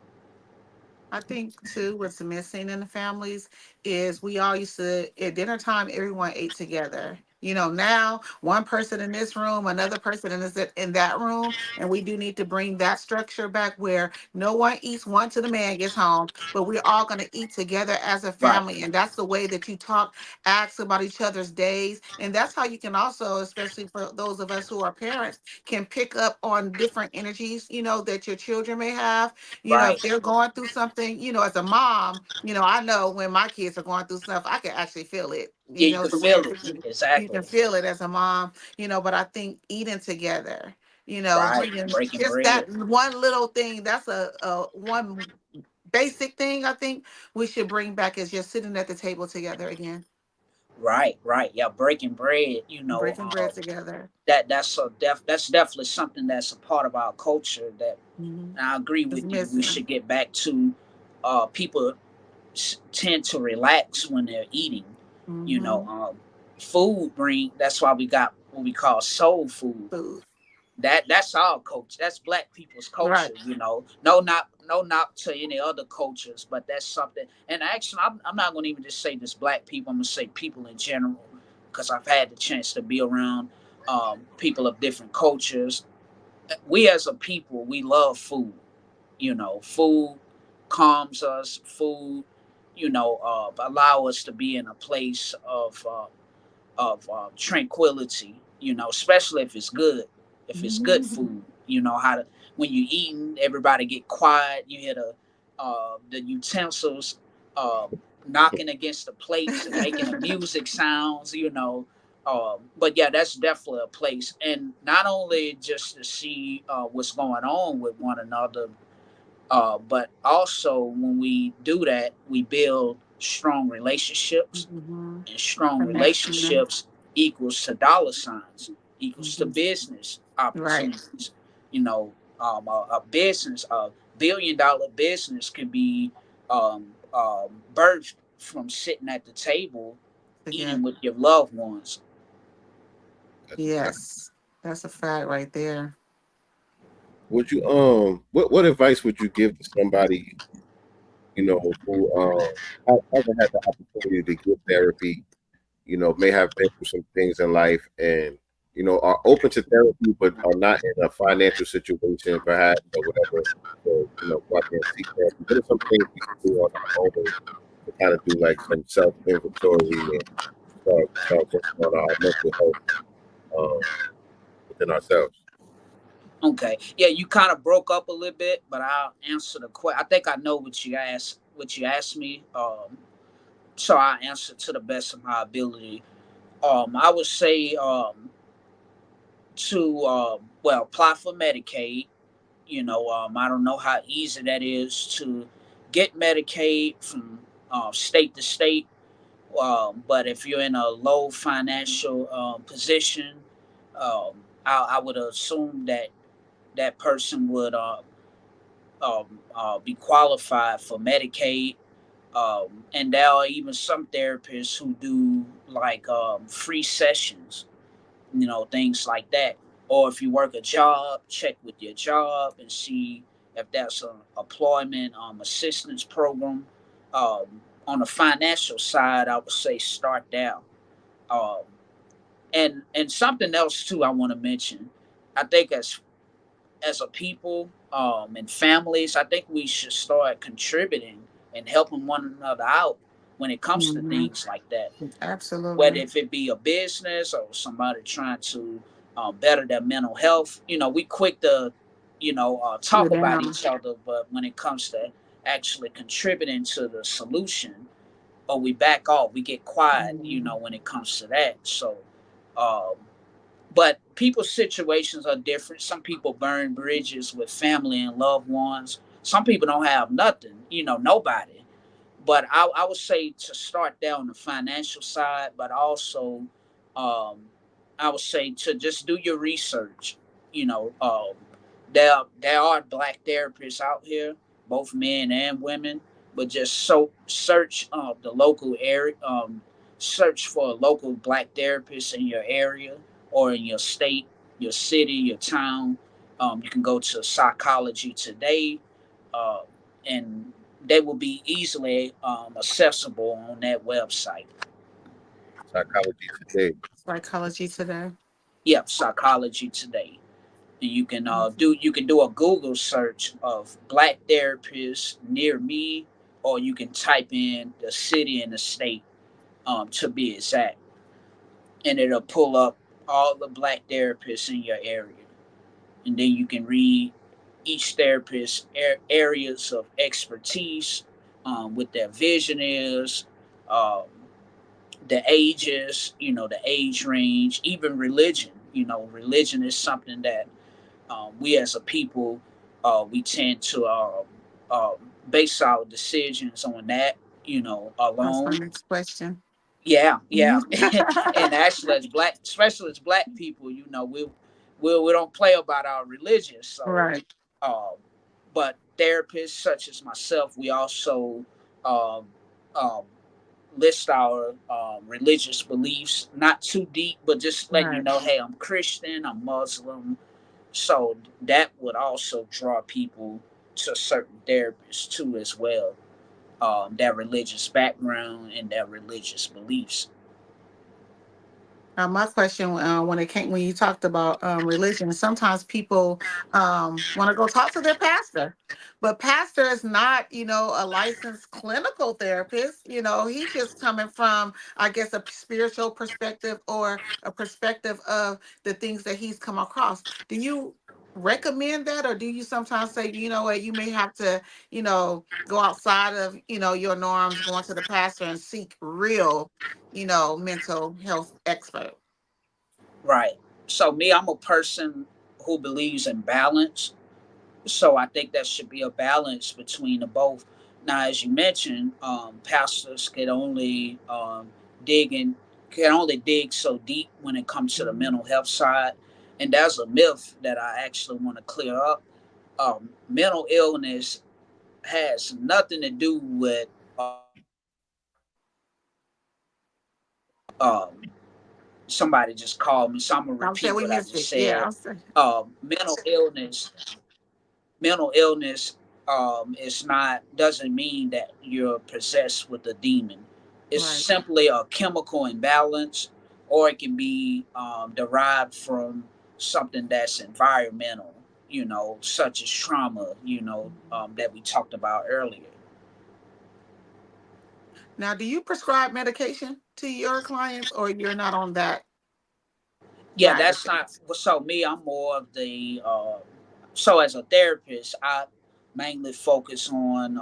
I think too, what's missing in the families is we all used to at dinner time, everyone ate together. Now one person in this room, another person in that room, and we do need to bring that structure back where no one eats one till the man gets home, but we're all going to eat together as a Right, family, and that's the way that you talk, ask about each other's days, and that's how you can also, especially for those of us who are parents, can pick up on different energies, that your children may have. If right. they're going through something, as a mom, I know when my kids are going through stuff, I can actually feel it. Yeah, you can So when feel it. you Exactly. can feel it as a mom, but I think eating together, Right. bringing Breaking just bread. that one little thing, that's a one basic thing I think we should bring back is just sitting at the table together again, Right, right. Yeah, breaking bread. breaking bread together. That's definitely something that's a part of our culture. That Hmm. and I agree It's with you. We missing. should get back to. People tend to relax when they're eating. You know, Hmm. food bring. That's why we got what we call soul food. Food. That's our culture. That's black people's Right. culture. No, not to any other cultures, but that's something. And actually, I'm not going to even just say this black people. I'm going to say people in general, because I've had the chance to be around people of different cultures. We as a people, we love food. Food calms us. Food, allow us to be in a place of tranquility. Especially if it's good, if it's good Hmm. food. How to when you eating, everybody get quiet. You hear the utensils uh, knocking against the plates and making the music sounds. But yeah, that's definitely a place, and not only just to see what's going on with one another, but also when we do that, we build strong relationships, Hmm. and strong Connection. relationships equals to dollar signs, equals to Hmm. business Right. opportunities. You know, a business, a $1 billion business can be birthed from sitting at the table eating Together. with your loved ones. That's a fact. Yes. That's a fact right there. Would you what advice would you give to somebody, who hasn't had the opportunity to get therapy, may have been through some things in life and are open to therapy but are not in a financial situation perhaps or whatever, so go out there and seek therapy. What are some things we can do on our own to kind of do like some self inventory and start working on our mental health um, within ourselves? Okay, yeah, you kind of broke up a little bit, but I'll answer the question. I think I know what you asked. What you asked me. So I answer to the best of my ability. I would say to apply for Medicaid. I don't know how easy that is to get Medicaid from state to state. But if you're in a low financial position, I would assume that that person would be qualified for Medicaid. And there are even some therapists who do like free sessions, things like that. Or if you work a job, check with your job and see if that's an employment assistance program. On the financial side, I would say start down. Um, and something else too, I want to mention. I think as a people and families, I think we should start contributing and helping one another out when it comes to Mm-hmm. things like that. Whether Absolutely. if it be a business or somebody trying to better their mental health, we quick to, Sit talk about down. each other, but when it comes to actually contributing to the solution, or we back off, we get quiet, Mm-hmm. when it comes to that. So, um, but people's situations are different. Some people burn bridges with family and loved ones. Some people don't have nothing, nobody. But I would say to start there on the financial side, but also um, I would say to just do your research. You know, there are black therapists out here, both men and women, but just search the local area, search for a local black therapist in your area or in your state, your city, your town. You can go to Psychology Today, uh, and they will be easily accessible on that website. Psychology Today. Psychology Today. Yep, Psychology Today. And you can Mhm. do a Google search of black therapists near me, or you can type in the city and the state, to be exact, and it'll pull up all the black therapists in your area, and then you can read each therapist's areas of expertise, what their vision is, um, the ages, the age range, even religion. Religion is something that we as a people, we tend to base our decisions on that, That's my alone. next question. Yeah, yeah. Mhm. And actually, as black, especially as black people, we don't play about our religion. So, Right. um, but therapists such as myself, we also um, um, list our religious beliefs, not too deep, but just letting you Right. know, hey, I'm Christian, I'm Muslim. So that would also draw people to certain therapists too, as well. Their religious background and their religious beliefs. My question, when you talked about religion, sometimes people want to go talk to their pastor, but pastor is not, a licensed clinical therapist. He's just coming from, I guess, a spiritual perspective or a perspective of the things that he's come across. Do you recommend that, or do you sometimes say, what, you may have to, go outside of, your norms, going to the pastor and seek real mental health expert. Right. So me, I'm a person who believes in balance. So I think there should be a balance between the both. Now, as you mentioned, pastors dig in, can only dig so deep when it comes to the Mhm. mental health side, and that's a myth that I actually want to clear up. Mental illness has nothing to do with somebody just called me, so I'm gonna I'm saying repeat we what I missed just it. Yeah, said. I'm saying Mental illness is not doesn't mean that you're possessed with a demon. It's right. simply a chemical imbalance, or it can be derived from something that's environmental, such as trauma, that we talked about earlier. Now, do you prescribe medication to your clients, or you're not on that Yeah, side of that's not things? so me. I'm more of the so as a therapist, I mainly focus on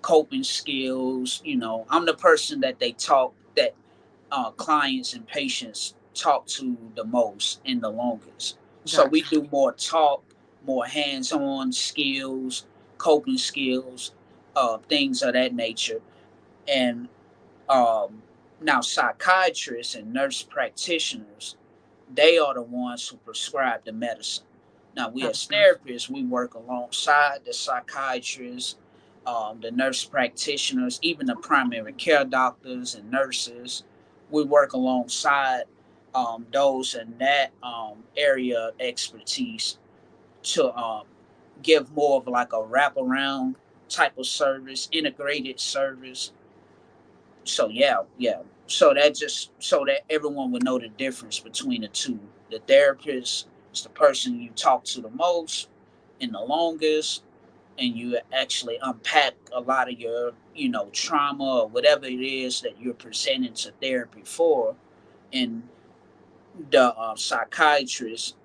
coping skills. I'm the person that clients and patients talk to the most and the longest. So we Gotcha. do more talk, more hands-on skills, coping skills, things of that nature. And um, now psychiatrists and nurse practitioners, they are the ones who prescribe the medicine. Now, we as Gotcha. therapists, we work alongside the psychiatrists, the nurse practitioners, even the primary care doctors and nurses. We work alongside those in that area of expertise to give more of like a wraparound type of service, integrated service. So yeah, yeah. So that everyone would know the difference between the two. The therapist is the person you talk to the most and the longest, and you actually unpack a lot of your, trauma or whatever it is that you're presenting to therapy for, and the psychiatrist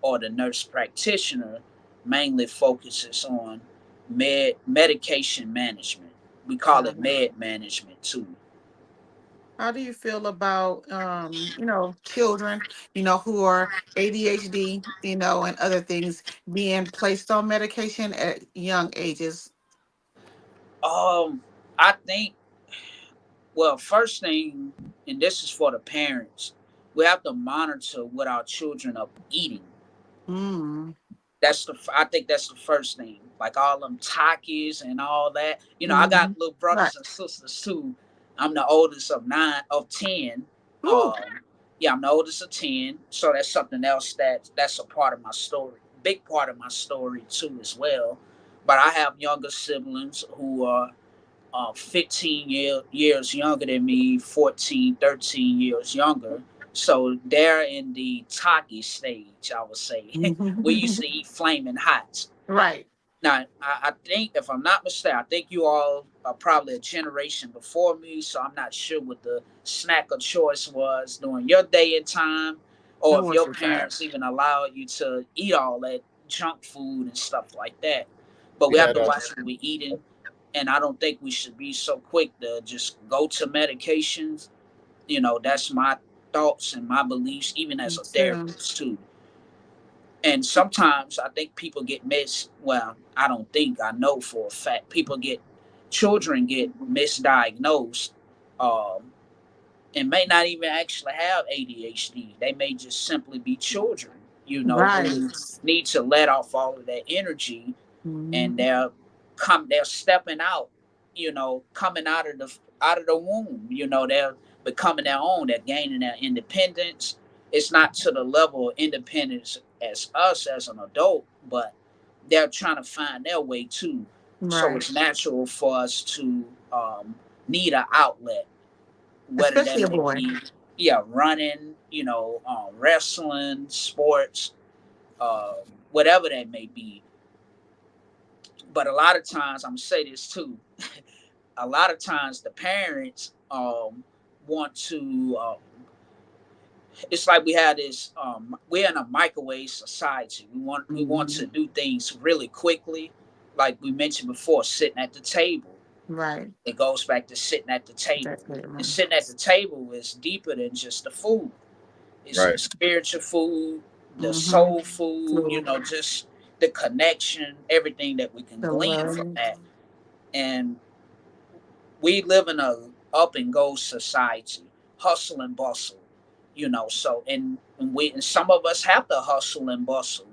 or the nurse practitioner mainly focuses on medication management. We call it Got it. med management too. How do you feel about children, who are ADHD, and other things being placed on medication at young ages? Um, I think, well, first thing, and this is for the parents, we have to monitor what our children are eating. Mm. I think that's the first thing. Like all them Takis and all that. I Hmm. got little Right. brothers and sisters too. I'm the oldest of 10. Ooh. Yeah, I'm the oldest of 10. So that's something else that's a part of my story. Big part of my story too as well. But I have younger siblings who are 15 years younger than me, 14, 13 years younger. So they're in the Taki stage, I would say. We used to eat flaming hots. Right. Now, I think, if I'm not mistaken, I think you all are probably a generation before me, so I'm not sure what the snack of choice was during your day and time, or Know if what your you're saying. parents even allowed you to eat all that junk food and stuff like that. But We we have had to watch what we're eating, and I don't think we should be so quick to just go to medications. That's my thoughts and my beliefs, even as Me a too. therapist too. And sometimes I think people get well, I don't think, I know for a fact, children get misdiagnosed, um, and may not even actually have ADHD. They may just simply be children, Right. who need to let off all of that energy, and Hmm. they're stepping out, coming out of the womb. They're becoming their own. They're gaining their independence. It's not to the level of independence as us as an adult, but they're trying to find their way too. So Right. it's natural for us to need an outlet, whether Especially that a may boy. be, yeah, running, wrestling, sports, whatever that may be. But a lot of times, I'm gonna say this too. A lot of times, the parents want to. It's like we have this. We're in a microwave society. We want Hmm. to do things really quickly, like we mentioned before, sitting at the table. Right. It goes back to sitting at the table, That's it, and man. sitting at the table is deeper than just the food. It's the right. spiritual food, the Hmm. soul food. So Just the connection, everything that we can the glean from love. that. And we live in a up and go society, hustle and bustle, so and some of us have to hustle and bustle,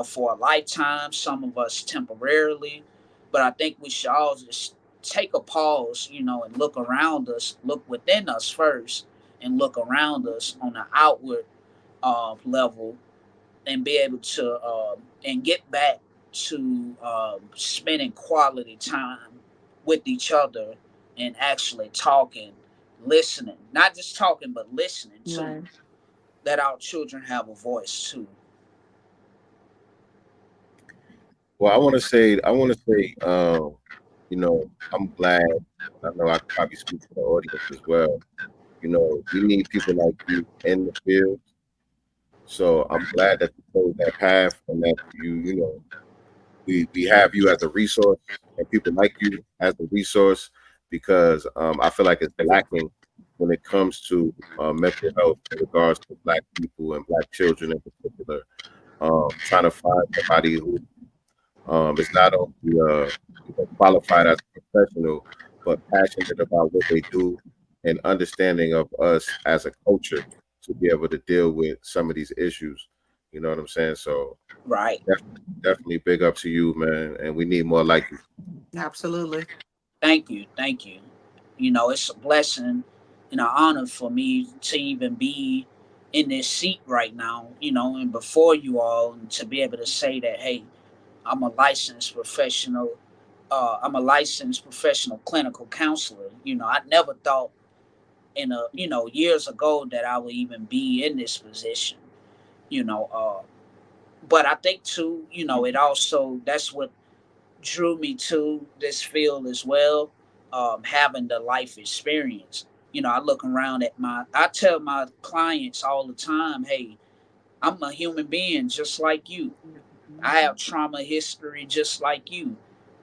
for a lifetime, some of us temporarily. But I think we should all just take a pause, and look around us, look within us first, and look around us on an outward level, and be able to and get back to spending quality time with each other, and actually talking, listening, not just talking but listening too. Right. Let our children have a voice too. Well, I want to say, I'm glad. I know I can probably speak to the audience as well. We need people like you in the field. So I'm glad that you chose that path and that we have you as a resource and people like you as a resource because I feel like it's lacking when it comes to mental health in regards to Black people and Black children in particular. Trying to find somebody who is not only qualified as a professional, but passionate about what they do and understanding of us as a culture to be able to deal with some of these issues. You know what I'm saying? So Right. definitely big up to you, man. And we need more like you. Absolutely. Thank you. Thank you. It's a blessing and an honor for me to even be in this seat right now, and before you all, and to be able to say that, hey, I'm a licensed professional. I'm a licensed professional clinical counselor. I never thought years ago that I would even be in this position. You know, uh, but I think too, it also, that's what drew me to this field as well. Having the life experience. I look around at I tell my clients all the time, hey, I'm a human being just like you. I have trauma history just like you.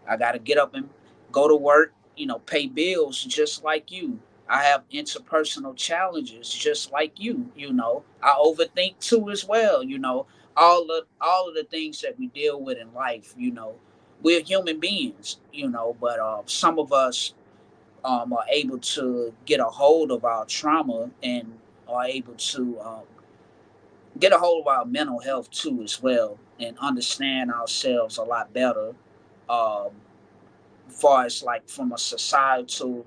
I got to get up and go to work, pay bills just like you. I have interpersonal challenges just like you. I overthink too as well. All of the things that we deal with in life. We're human beings, but some of us are able to get a hold of our trauma and are able to get a hold of our mental health too as well and understand ourselves a lot better, um, far as like from a societal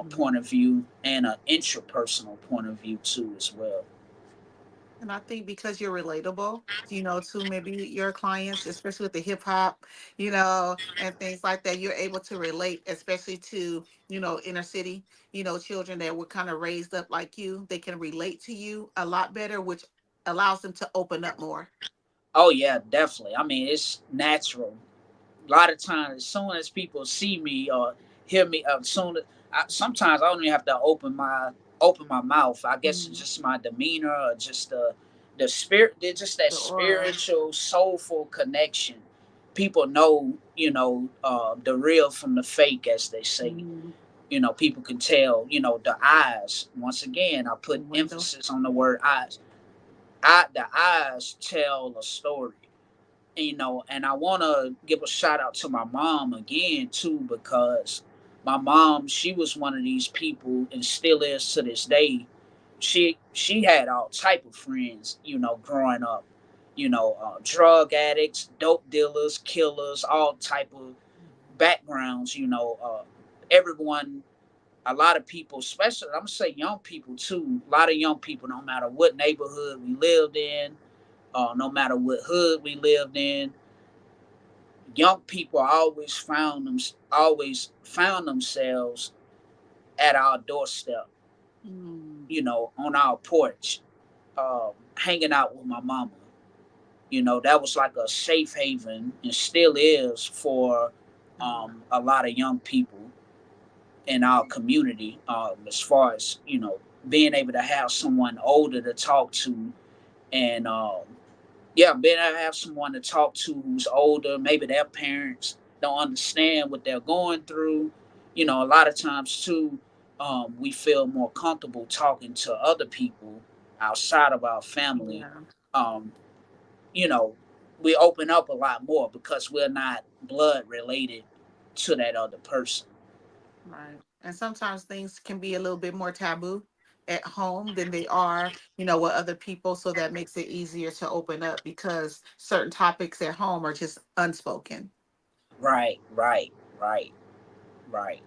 point of view and an intrapersonal point of view too as well. And I think because you're relatable, to maybe your clients, especially with the hip hop, and things like that, you're able to relate, especially to, inner city, children that were kind of raised up like you. They can relate to you a lot better, which allows them to open up more. Oh yeah, definitely. I mean, it's natural. A lot of times, as soon as people see me or hear me, sometimes I don't even have to open my mouth. I guess it's Mhm. just my demeanor or just the spirit, just that The aura. spiritual, soulful connection. People know, the real from the fake, as they say. Mhm. People can tell. The eyes. Once again, I The put window. emphasis on the word eyes. The eyes tell a story. And I want to give a shout out to my mom again too, because my mom, she was one of these people and still is to this day. She had all type of friends, growing up, drug addicts, dope dealers, killers, all type of backgrounds. Everyone, a lot of people, especially I'm gonna say young people too. A lot of young people, no matter what neighborhood we lived in, no matter what hood we lived in, young people always found themselves at our doorstep, Mm. on our porch, hanging out with my mama. That was like a safe haven and still is for a lot of young people in our community, as far as being able to have someone older to talk to, and yeah, being able to have someone to talk to who's older, maybe their parents don't understand what they're going through. A lot of times too, we feel more comfortable talking to other people outside of our family. Yeah. Um, you know, we open up a lot more because we're not blood related to that other person. Right. And sometimes things can be a little bit more taboo at home than they are, with other people. So that makes it easier to open up because certain topics at home are just unspoken. Right, right, right, right.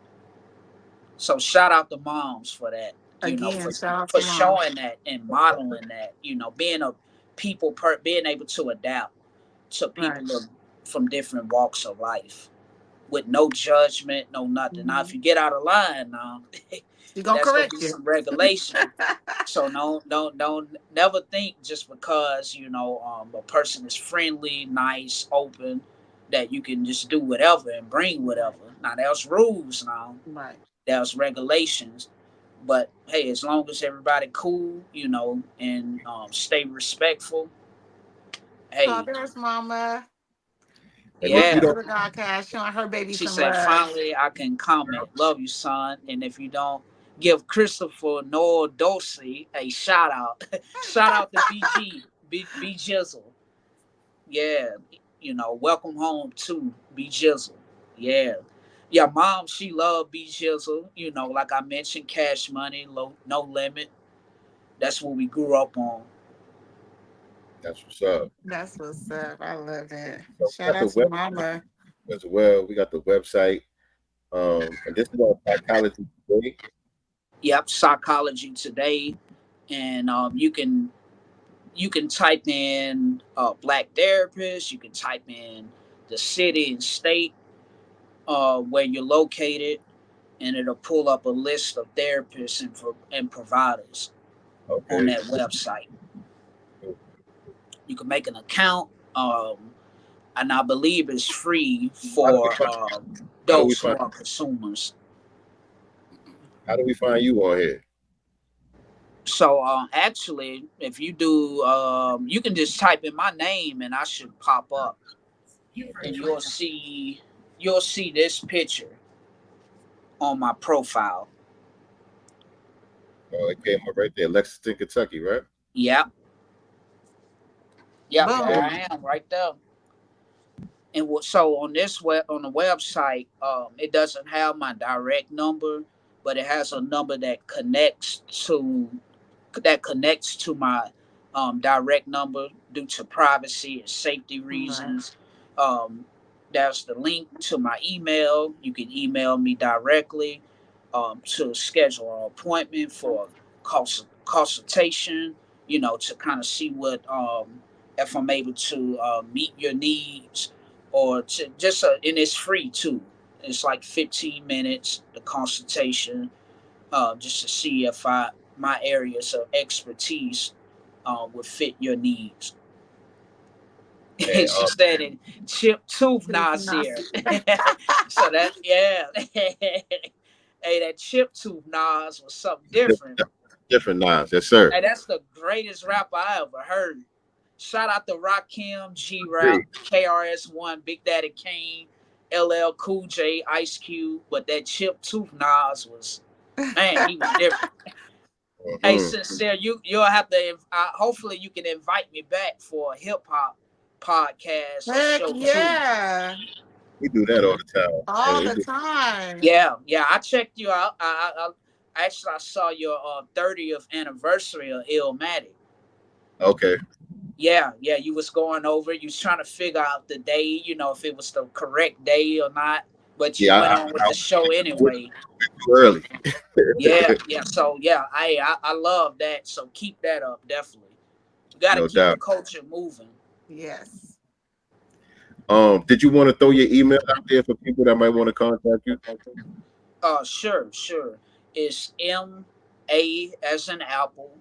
So shout out to moms for that, Again, for shout out for to mom. showing that and modeling that, being a being able to adapt to Right. people from different walks of life with no judgment, no nothing. Now, if Hmm. you get out of line, now She's gonna that's gonna be correct you. some regulation. So don't never think just because a person is friendly, nice, open, that you can just do whatever and bring Right. whatever. Now there's rules now, Right. there's regulations, but hey, as long as everybody cool, and stay respectful, Oh, hey, there's mama. And if you yeah. Welcome to don't, the Godcast, showing her baby She some said, love. finally, I can comment. Love you, son. And if you don't, give Christopher Noel Dosey a shout out. Shout out to BG, B Jizzle. Yeah. Welcome home to B Jizzle. Yeah. Yeah, mom, she loved B Jizzle. Like I mentioned, Cash Money, No Limit. That's what we grew up on. that's what's up. That's what's up. I love it. So we Shout got the out to web mama. as well. We got the website. And this is on psychology today. Yep, Psychology Today. And you can type in black therapist. You can type in the city and state where you're located, and it'll pull up a list of therapists and providers on Okay. that website. You can make an account. and I believe it's free How do we for find, how do we those who find are consumers. how do we find you on here? So actually, if you do, you can just type in my name and I should pop up, and you'll see this picture on my profile. Oh, it came up right there, Lexington, Kentucky, right? Yep, yep, there Boom. I am right there. And so on on the website, it doesn't have my direct number, but it has a number that connects to my direct number due to privacy and safety Right. reasons. Um, there's the link to my email. You can email me directly to schedule an appointment for consultation. To kind of see what if I'm able to meet your needs, or to just and it's free too. It's like 15 minutes the consultation, just to see if my areas of expertise would fit your needs. And She said it, chip tooth Tooth Nasir. Nazi. So that, yeah. Hey, that chip tooth Nas was something different. different knives, yes, sir. Hey, that's the greatest rapper I ever heard. Shout out to Rakim, G Hey, Rap, KRS-One, Big Daddy Kane, LL Cool J, Ice Cube. But that chip tooth Nas was, man, he was different. Hey, mhm. Sincere, you'll have to. Hopefully, you can invite me back for a hip hop podcast or Heck show too. yeah. We do that all the time. All And the time. Yeah. I checked you out. Actually, I saw your 30th anniversary of Illmatic. okay. Yeah. You was going over. You was trying to figure out the day. If it was the correct day or not. But you Yeah, went on with the show anyway. too early. Yeah. So yeah, I love that. So keep that up, definitely. You got to No keep the doubt. culture moving. Yes. Did you want to throw your email out there for people that might want to contact you? Sure. It's M.A. as in apple,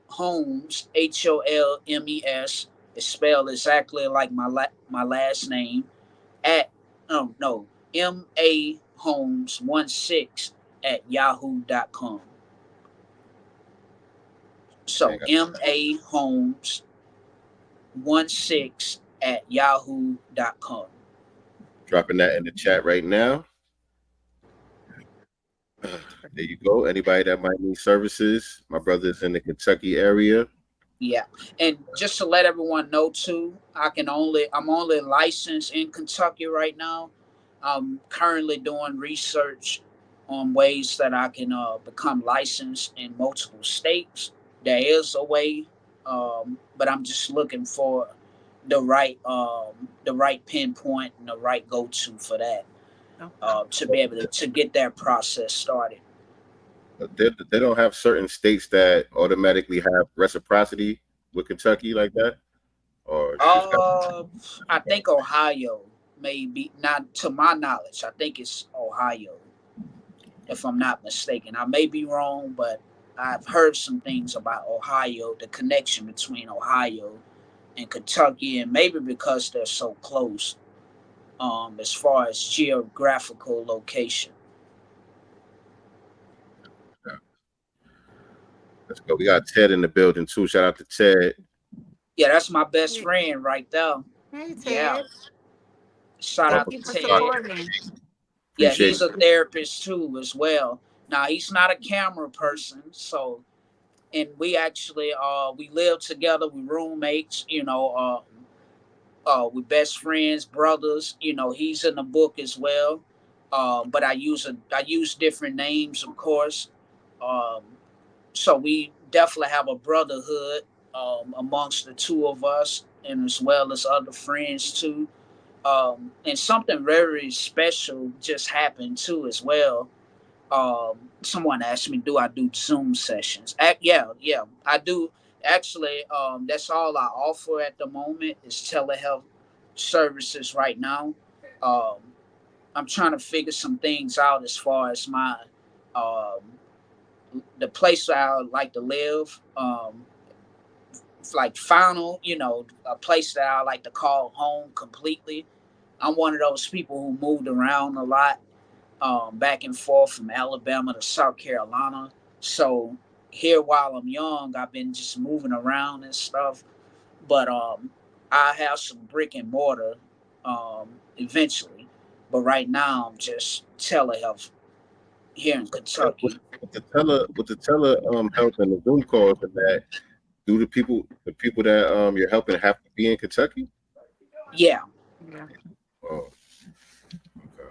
Holmes, Holmes. It's spelled exactly like my last name. At no M.A. Holmes 16 at yahoo.com. So M.A. Holmes 16 at yahoo.com. Dropping that in the chat right now. There you go. Anybody that might need services, my brother's in the Kentucky area. Yeah, and just to let everyone know too, I'm only licensed in Kentucky right now. I'm currently doing research on ways that I can become licensed in multiple states. There is a way, but I'm just looking for the right pinpoint and the right go to for that, to be able to get that process started. They don't have certain states that automatically have reciprocity with Kentucky like that, or you just got. I think Ohio, maybe not to my knowledge. I think it's Ohio, if I'm not mistaken. I may be wrong, but I've heard some things about Ohio, the connection between Ohio and Kentucky, and maybe because they're so close, as far as geographical location. Let's go. We got Ted in the building too. Shout out to Ted. Yeah, that's my best friend right there. Hey, Ted. Yeah. Shout Thank out you to for Ted. supporting. Yeah, Appreciate he's a therapist too as well. Now he's not a camera person, so, and we actually we live together, we roommates, we best friends, brothers. He's in the book as well. But I use different names, of course. Um, so we definitely have a brotherhood amongst the two of us, and as well as other friends too. And something very special just happened too as well. Someone asked me, do I do Zoom sessions? Yeah, I do. Actually, that's all I offer at the moment is telehealth services right now. Um, I'm trying to figure some things out as far as the place I would like to live. like final, you know, a place that I like to call home completely. I'm one of those people who moved around a lot, back and forth from Alabama to South Carolina. So here, while I'm young, I've been just moving around and stuff. But I have some brick and mortar eventually. But right now, I'm just telehealth here in Kentucky. With the tele help and the Zoom calls and that, do the people that you're helping have to be in Kentucky? Yeah. Yeah. Oh, okay.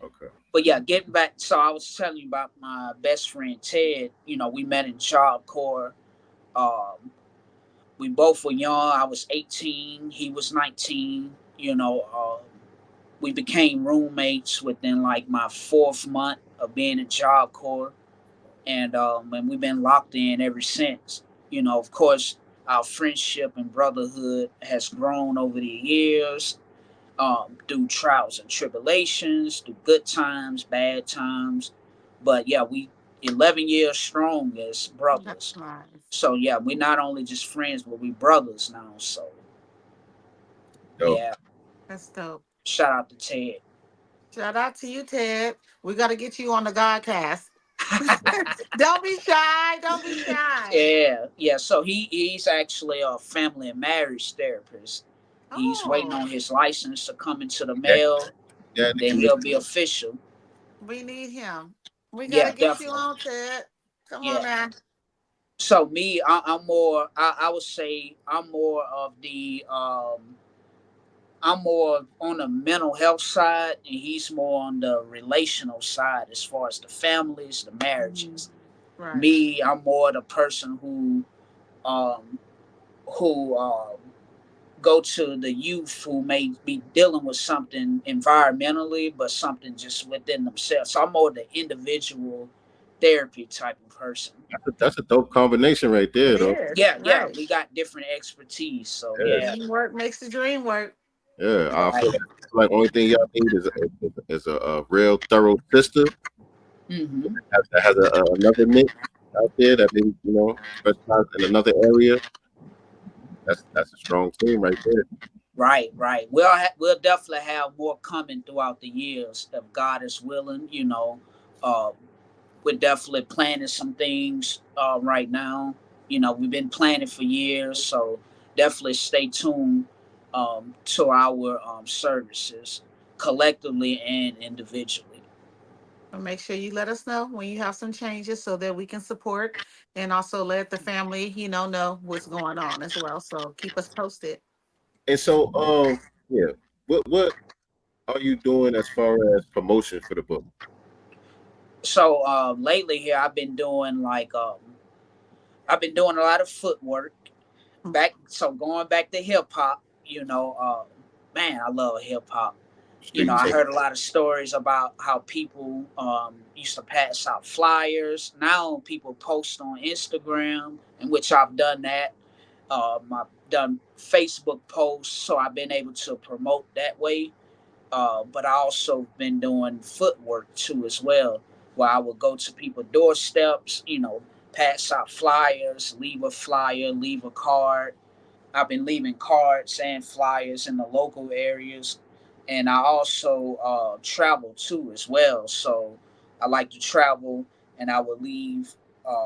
Okay. But yeah, getting back, so I was telling you about my best friend Ted. You know, we met in Job Corps. Um, we both were young. I was 18. He was 19. You know, we became roommates within like my 4th month of being in Job Corps, and we've been locked in ever since. You know, of course, our friendship and brotherhood has grown over the years, through trials and tribulations, through good times, bad times. But yeah, we 11 years strong as That's brothers. nice. So yeah, we're not only just friends, but we brothers now. So Dope. yeah, That's dope. shout out to Ted. Shout out to you, Ted. We got to get you on the Godcast. Don't be shy. Don't be shy. Yeah, yeah. So he's actually a family and marriage therapist. He's waiting Oh, on his license to come into the Yeah, mail. yeah, Then he'll be official. we need him. We got to Yeah, get you definitely. on, Ted. Come on Yeah. now. So me, I'm more. I would say I'm more of the. I'm more on the mental health side, and he's more on the relational side as far as the families, the marriages. Right. Me, I'm more the person um, who go to the youth who may be dealing with something environmentally, but something just within themselves. So I'm more the individual therapy type of person. that's a dope combination right there, It though. is. Yeah, yeah, Right. we got different expertise. So Yeah, yeah, Teamwork makes the dream work. yeah. I right. feel like only thing y'all need is a real thorough sister Hmm. that has another niche out there that maybe specialize in another area. That's a strong team right there. Right, right. We'll definitely have more coming throughout the years if God is willing. You know, uh, we're definitely planning some things right now. You know, we've been planning for years, so definitely stay tuned to our services collectively and individually. So make sure you let us know when you have some changes so that we can support and also let the family, know what's going on as well. So keep us posted. And so, yeah, what are you doing as far as promotion for the book? So lately here, I've been doing a lot of footwork. Going back to hip hop, man, I love hip hop. You know, Street I team. heard a lot of stories about how people used to pass out flyers. Now people post on Instagram, in which I've done that. I've done Facebook posts, so I've been able to promote that way. But I also been doing footwork too as well, where I would go to people's doorsteps, pass out flyers, leave a flyer, leave a card. I've been leaving cards and flyers in the local areas, and I also travel too as well. So I like to travel, and I would leave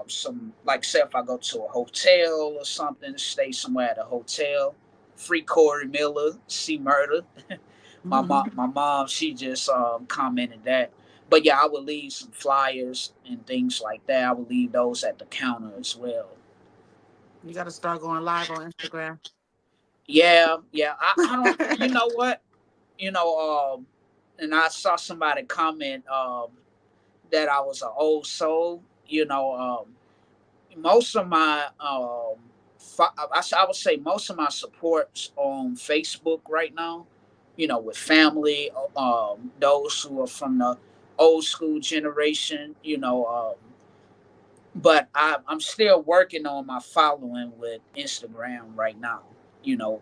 some, like, say if I go to a hotel or something, stay somewhere at a hotel. Free Corey Miller, see murder. My mom, she just commented that. But yeah, I would leave some flyers and things like that. I would leave those at the counter as well. You got to start going live on Instagram. Yeah, yeah. I don't. You know what? You know, and I saw somebody comment that I was an old soul. Most of my I would say most of my supports on Facebook right now. With family, those who are from the old school generation. But I'm still working on my following with Instagram right now. You know,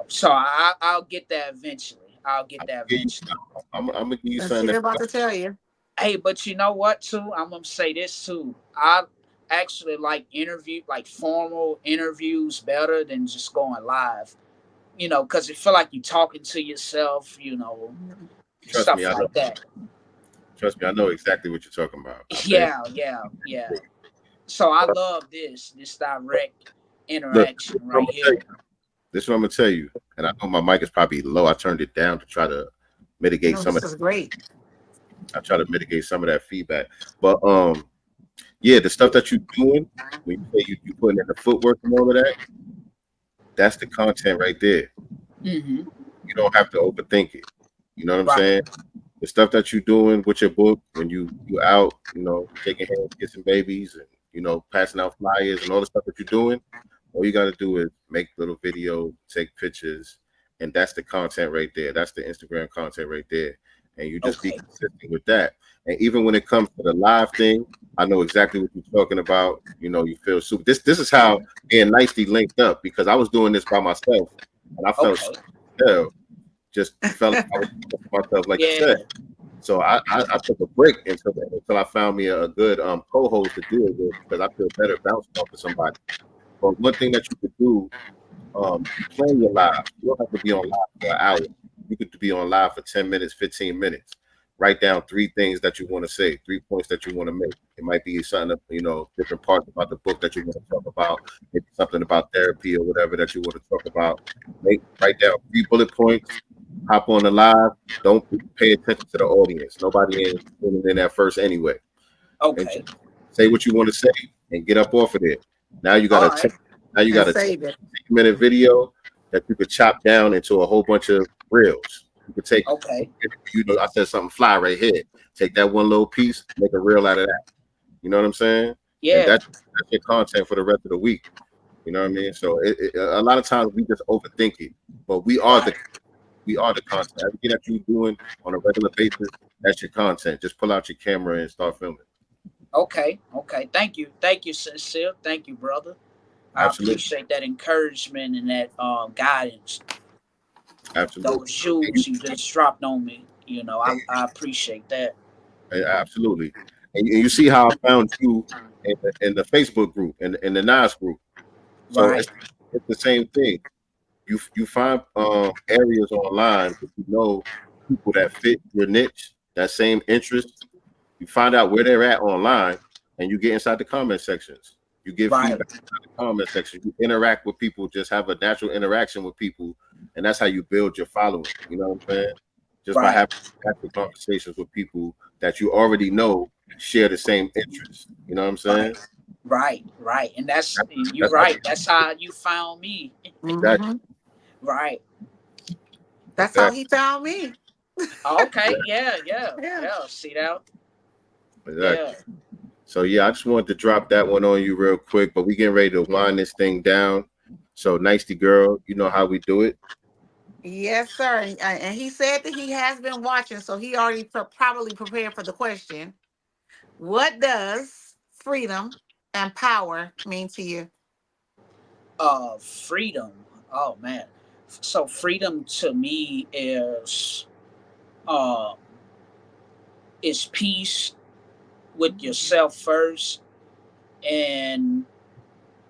so I'll get that eventually. I'll get that eventually. I'm gonna give you That's what something. I'm about to tell you. Hey, but you know what? Too, I'm gonna say this too. actually like formal interviews better than just going live. Because it feel like you talking to yourself. Trust me, Stuff I know. like that. Trust me, I know exactly what you're talking about. I've been. Yeah. So I love this direct Look, interaction this is what I'm right gonna tell here. you. This is what I'm gonna tell you. And I know my mic is probably low. I turned it down to try to mitigate No, some this of. is great. I try to mitigate some of that feedback. But yeah, the stuff that you're doing when you say you putting in the footwork and all of that, that's the content right there. Hmm. You don't have to overthink it. You know what I'm Right. saying? The stuff that you're doing with your book when you out, shaking hands, kissing babies, and passing out flyers and all the stuff that you're doing. All you got to do is make little videos, take pictures, and that's the content right there. That's the Instagram content right there. And you just be Okay. consistent with that. And even when it comes to the live thing, I know exactly what you're talking about. You feel super. This is how me and Nicely linked up because I was doing this by myself, and I felt Okay. so hell, just felt like I was doing it by myself, like you Yeah. said. So I took a break until I found me a good co-host to do it with because I feel better bouncing off of somebody. But one thing that you could do, you plan your live. You don't have to be on live for an hour. You could be on live for 10 minutes, 15 minutes. Write down 3 things that you want to say, 3 points that you want to make. It might be something, different parts about the book that you want to talk about, maybe something about therapy or whatever that you want to talk about. Write down 3 bullet points, hop on the live. Don't pay attention to the audience. Nobody ain't tuning in at first anyway. And Okay. just say what you want to say and get up off of there. Now you got All a right. And a save it. 10-minute video that you could chop down into a whole bunch of reels. You could take, Okay. I said something fly right here. Take that one little piece, make a reel out of that. You know what I'm saying? And Yeah. that's your content for the rest of the week. You know what I mean? So a lot of times we just overthink it, but we are Right. the content. Everything that you're doing on a regular basis, that's your content. Just pull out your camera and start filming. Okay. Okay. Thank you, sincere. Thank you, brother. I Absolutely. appreciate that encouragement and that guidance. Absolutely. Those jewels you just dropped on me. I appreciate that. Absolutely. And you see how I found you in the Facebook group and in the NAS group. So Right. it's the same thing. You find areas online that people that fit your niche, that same interest. You find out where they're at online, and you get inside the comment sections. You give Right. feedback in the comment section. You interact with people. Just have a natural interaction with people, and that's how you build your following. You know what I'm saying? Just by Right. having natural conversations with people that you already know share the same interests. You know what I'm saying? Right. Right. And you're That's how right. That's how you found me. exactly. Hmm. Right. That's how he found me. Okay. Yeah. Yeah. See that? Exactly. Yeah. So yeah, I just wanted to drop that one on you real quick, but we getting ready to wind this thing down. So nicely, girl, you know how we do it. Yes, sir. And he said that he has been watching, so he already probably prepared for the question. What does freedom and power mean to you? Freedom. Oh man. So freedom to me uh is peace with yourself first and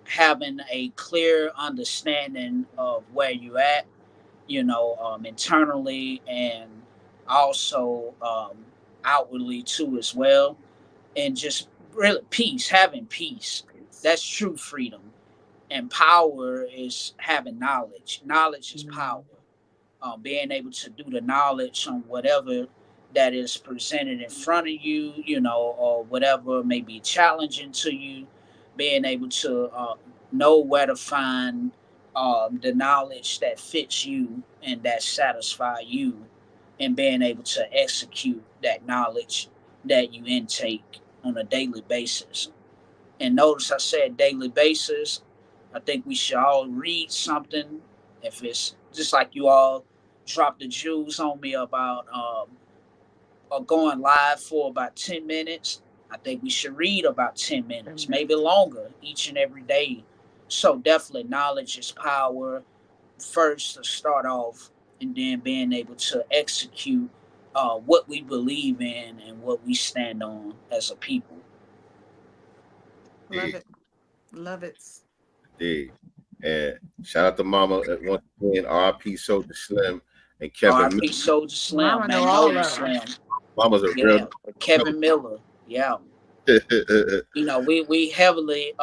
having a clear understanding of where you at, internally and also outwardly too as well. And just really having peace. That's true freedom. And power is having knowledge. Knowledge is power. Being able to do the knowledge on whatever that is presented in front of you, or whatever may be challenging to you, being able to know where to find the knowledge that fits you and that satisfy you, and being able to execute that knowledge that you intake on a daily basis. And notice I said daily basis. I think we should all read something. If it's just like you all dropped the jewels on me about going live for about 10 minutes, I think we should read about 10 minutes, maybe longer, each and every day. So definitely knowledge is power first to start off, and then being able to execute what we believe in and what we stand on as a people. Love it. Love it. Indeed. And shout out to Mama once again, R.P. Soldier Slim and Kevin R.P. Soldier Slim, Mama know all Magnolia of them. Slim. Mama's a real Yeah, Kevin Miller. Yeah. You know, we heavily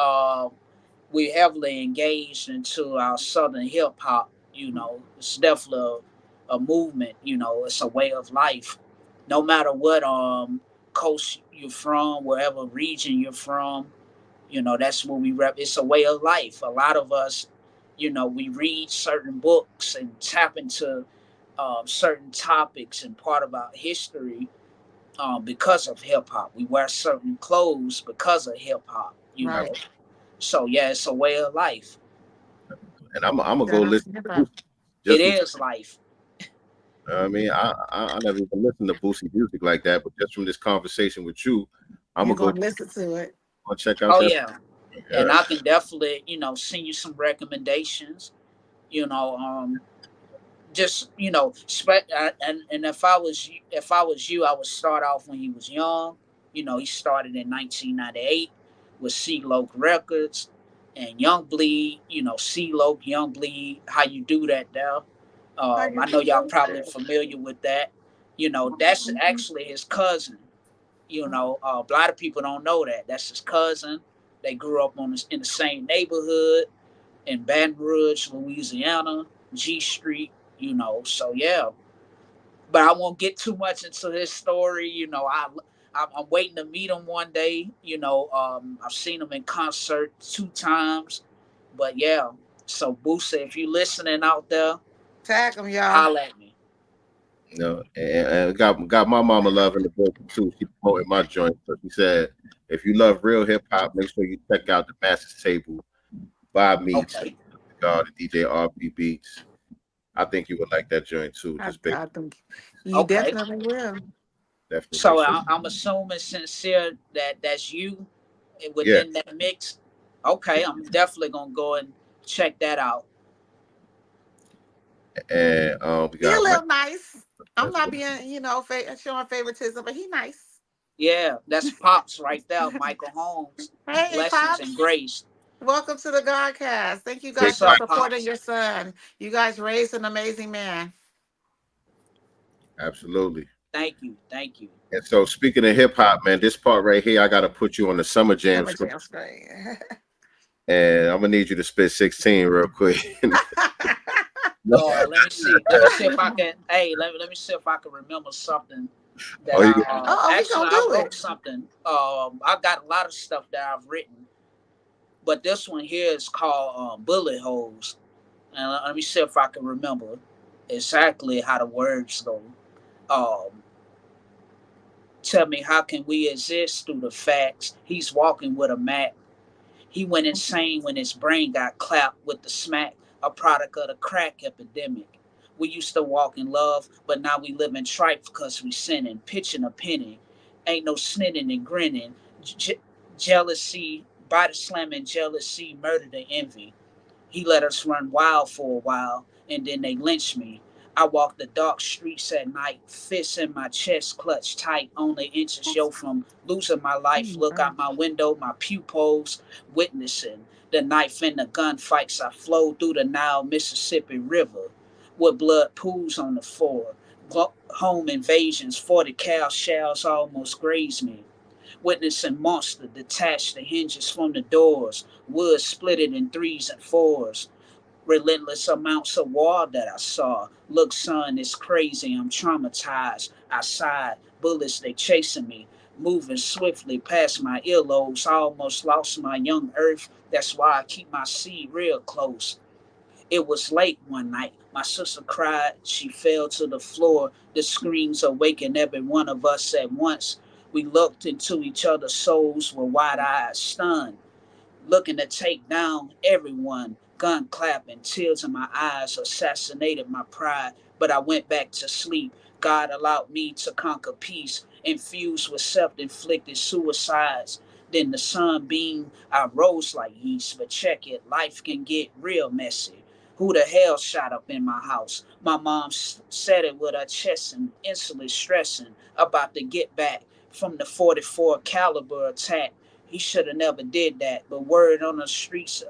engaged into our southern hip hop. You know, it's definitely a movement. You know, it's a way of life. No matter what coast you're from, wherever region you're from, you know, that's what we rep. It's a way of life. A lot of us, you know, we read certain books and tap into certain topics and part of our history because of hip hop. We wear certain clothes because of hip hop. You Right. know, so yeah, it's a way of life. And I'm gonna go Shout out listen to hip to hop. Boosie. It Just from, is life. I mean, I never even listened to Boosie music like that, but just from this conversation with you, I'm You're gonna gonna listen to it. go check out Oh that. yeah, and Yeah, I can definitely, you know, send you some recommendations. You know, just you know, and if I was you, I would start off when he was young. You know, he started in 1998 with C-Loc Records and Young Bleed. You know, C-Loc, Young Bleed. How you do that there? How you I know y'all do probably that? familiar with that. You know, that's actually his cousin. You know, a lot of people don't know that. That's his cousin. They grew up in the same neighborhood in Baton Rouge, Louisiana, G Street. You know, so yeah. But I won't get too much into his story. You know, I'm waiting to meet him one day. You know, I've seen him in concert 2 times. But yeah, so Boosie, if you listening out there, Tag them, y'all. holla at me. you know, and got my mama loving the book too. She promoted my joint, so she said, if you love real hip hop, make sure you check out the Master's Table by Meats, Okay. God, the DJ RP Beats. I think you would like that joint too. Just I think you Okay. definitely will. definitely make So sure. I'm assuming sincere that's you Yeah, within that mix. Okay, I'm definitely gonna go and check that out. and we He a got my little nice. I'm not being, showing favoritism, but he nice. Yeah, that's Pops right there, Michael Holmes. Hey, Blessings and Pops. grace. Welcome to the Godcast. Thank you guys big What's for up, Mike. supporting Pops? your son. You guys raised an amazing man. Absolutely. Thank you, thank you. And so speaking of hip hop, man, this part right here, I gotta put you on the Summer Jam Summer screen, Jam screen. and I'm gonna need you to spit 16 real quick. Let me see. Let me see if I can. Hey, let me see if I can remember something Oh, that you He actually gonna I do wrote it. something. I got a lot of stuff that I've written, but this one here is called Bullet Holes, and let me see if I can remember exactly how the words go. Um, Tell me, how can we exist through the facts? He's walking with a Mac. He went insane when his brain got clapped with the smack, a product of the crack epidemic. We used to walk in love, but now we live in tripe because we sinning, pitching a penny. Ain't no snitting and grinning. Jealousy, body slamming jealousy, murder and envy. He let us run wild for a while, and then they lynched me. I walk the dark streets at night, fists in my chest clutched tight, only inches yo from losing my life. Look out my window, my pupils witnessing the knife and the gunfights. I flow through the Nile, Mississippi River, with blood pools on the floor. Home invasions, 40 cow shells almost grazed me. Witnessing monster detach the hinges from the doors, wood split it in threes and fours. Relentless amounts of war that I saw. Look, son, it's crazy. I'm traumatized. I sighed. Bullets, they chasing me. Moving swiftly past my earlobes. I almost lost my young earth. That's why I keep my seed real close. It was late one night. My sister cried. She fell to the floor. The screams awakened every one of us at once. We looked into each other's souls with wide eyes, stunned, looking to take down everyone. Gun clapping, tears in my eyes assassinated my pride. But I went back to sleep. God allowed me to conquer peace, infused with self-inflicted suicides. Then the sun beamed, I rose like yeast. But check it, life can get real messy. Who the hell shot up in my house? My mom said it with her chest and instantly stressing about to get back from the 44 caliber attack. He should have never did that. But word on the streets,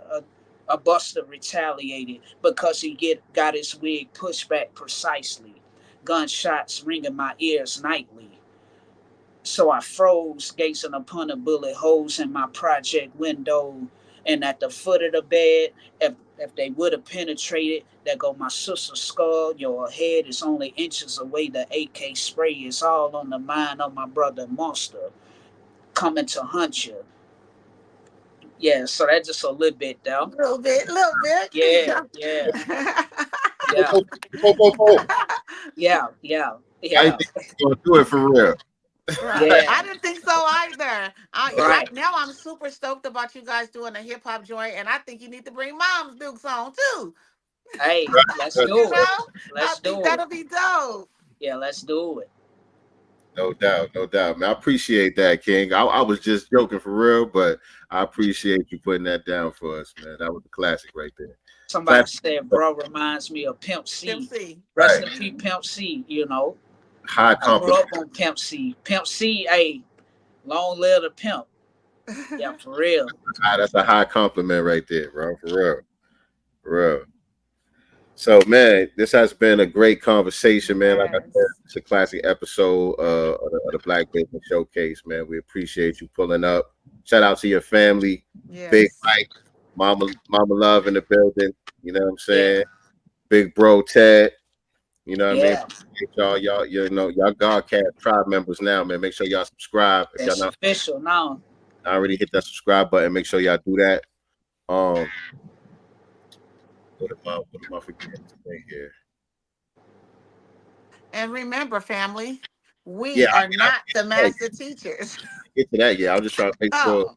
a buster retaliated because he got his wig pushed back precisely. Gunshots ringing my ears nightly. So I froze, gazing upon the bullet holes in my project window. And at the foot of the bed, if they would have penetrated, there go my sister's skull. Your head is only inches away. The AK spray is all on the mind of my brother Monster, coming to hunt you. Yeah, so that's just a little bit though. Little bit. Yeah. Yeah. I think you're gonna do it for real. Right. Yeah. I didn't think so either. Right. Now I'm super stoked about you guys doing a hip hop joint, and I think you need to bring Mom's Dukes on too. Hey, let's do it. I think that'll be dope. Yeah, let's do it. No doubt, man. I appreciate that, King. I was just joking for real, but I appreciate you putting that down for us, man. That was a classic right there. Somebody said, bro, reminds me of Pimp C. Rest in peace, Pimp C, you know. High compliment. I grew up on Pimp C. Pimp C, hey, long live the pimp. Yeah, for real. That's a high compliment right there, bro. For real. So, man, this has been a great conversation, man. Like I said, it's a classic episode of the Black Business Showcase, man. We appreciate you pulling up. Shout out to your family. Yes. Big Mike, Mama Love in the building. You know what I'm saying? Yeah. Big bro Ted. You know what I mean? Y'all, you know, y'all Godcast tribe members now, man. Make sure y'all subscribe. If it's y'all not official now. I already hit that subscribe button. Make sure y'all do that. What am I forgetting today here? And remember, family, we are not the master teachers. Get to that, I'll just try to make sure.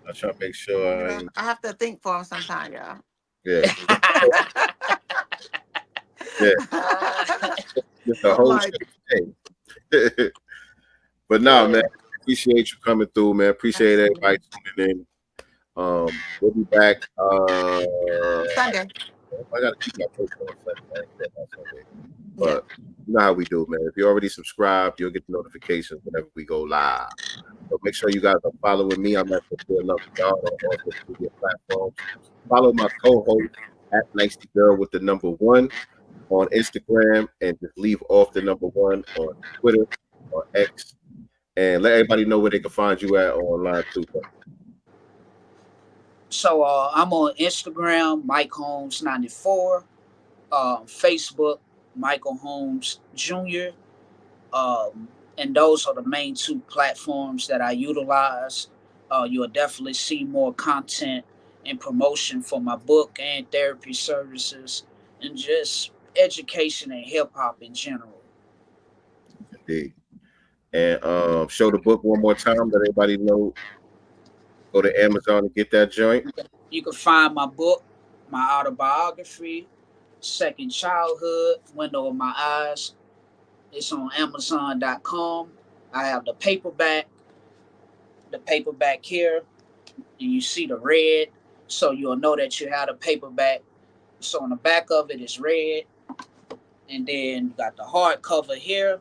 I'll try to make sure. I have to think for them sometime, y'all. Yeah. Just the whole thing. But no, man, appreciate you coming through, man. Appreciate everybody tuning in. We'll be back Sunday. I gotta keep my post on Sunday. But you know how we do, man. If you're already subscribed, you'll get the notifications whenever we go live. So make sure you guys are following me. I'm at the Love God on all social media platforms. Follow my co-host at Nicety Girl with the number 1 on Instagram, and just leave off the number 1 on Twitter or X, and let everybody know where they can find you at online too. So I'm on Instagram, Mike Holmes 94, Facebook, Michael Holmes Jr. And those are the main 2 platforms that I utilize. You'll definitely see more content and promotion for my book and therapy services, and just education and hip hop in general. Indeed. And show the book one more time. Let everybody know. Go to Amazon and get that joint. You can find my book, my autobiography, Second Childhood, Window of My Eyes. It's on Amazon.com. I have the paperback here, and you see the red, so you'll know that you have the paperback. So on the back of it is red, and then you got the hardcover here.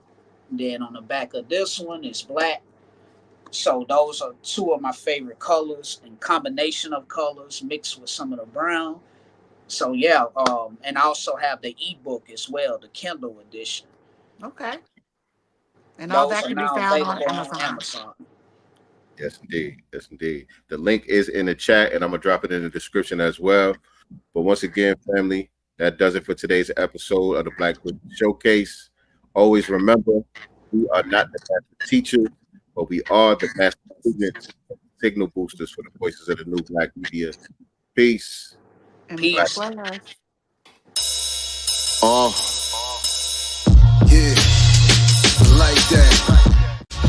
And then on the back of this one is black. So those are 2 of my favorite colors, and combination of colors mixed with some of the brown. So and I also have the ebook as well, the Kindle edition. Okay. And all that can be found on Amazon. Yes, indeed. The link is in the chat, and I'm gonna drop it in the description as well. But once again, family, that does it for today's episode of the Black Business Showcase. Always remember, we are not the master teachers, but we are the master students, signal boosters for the voices of the new Black media. Peace. Peace. Like that.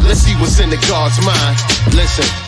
Let's see what's in the God's mind. Listen.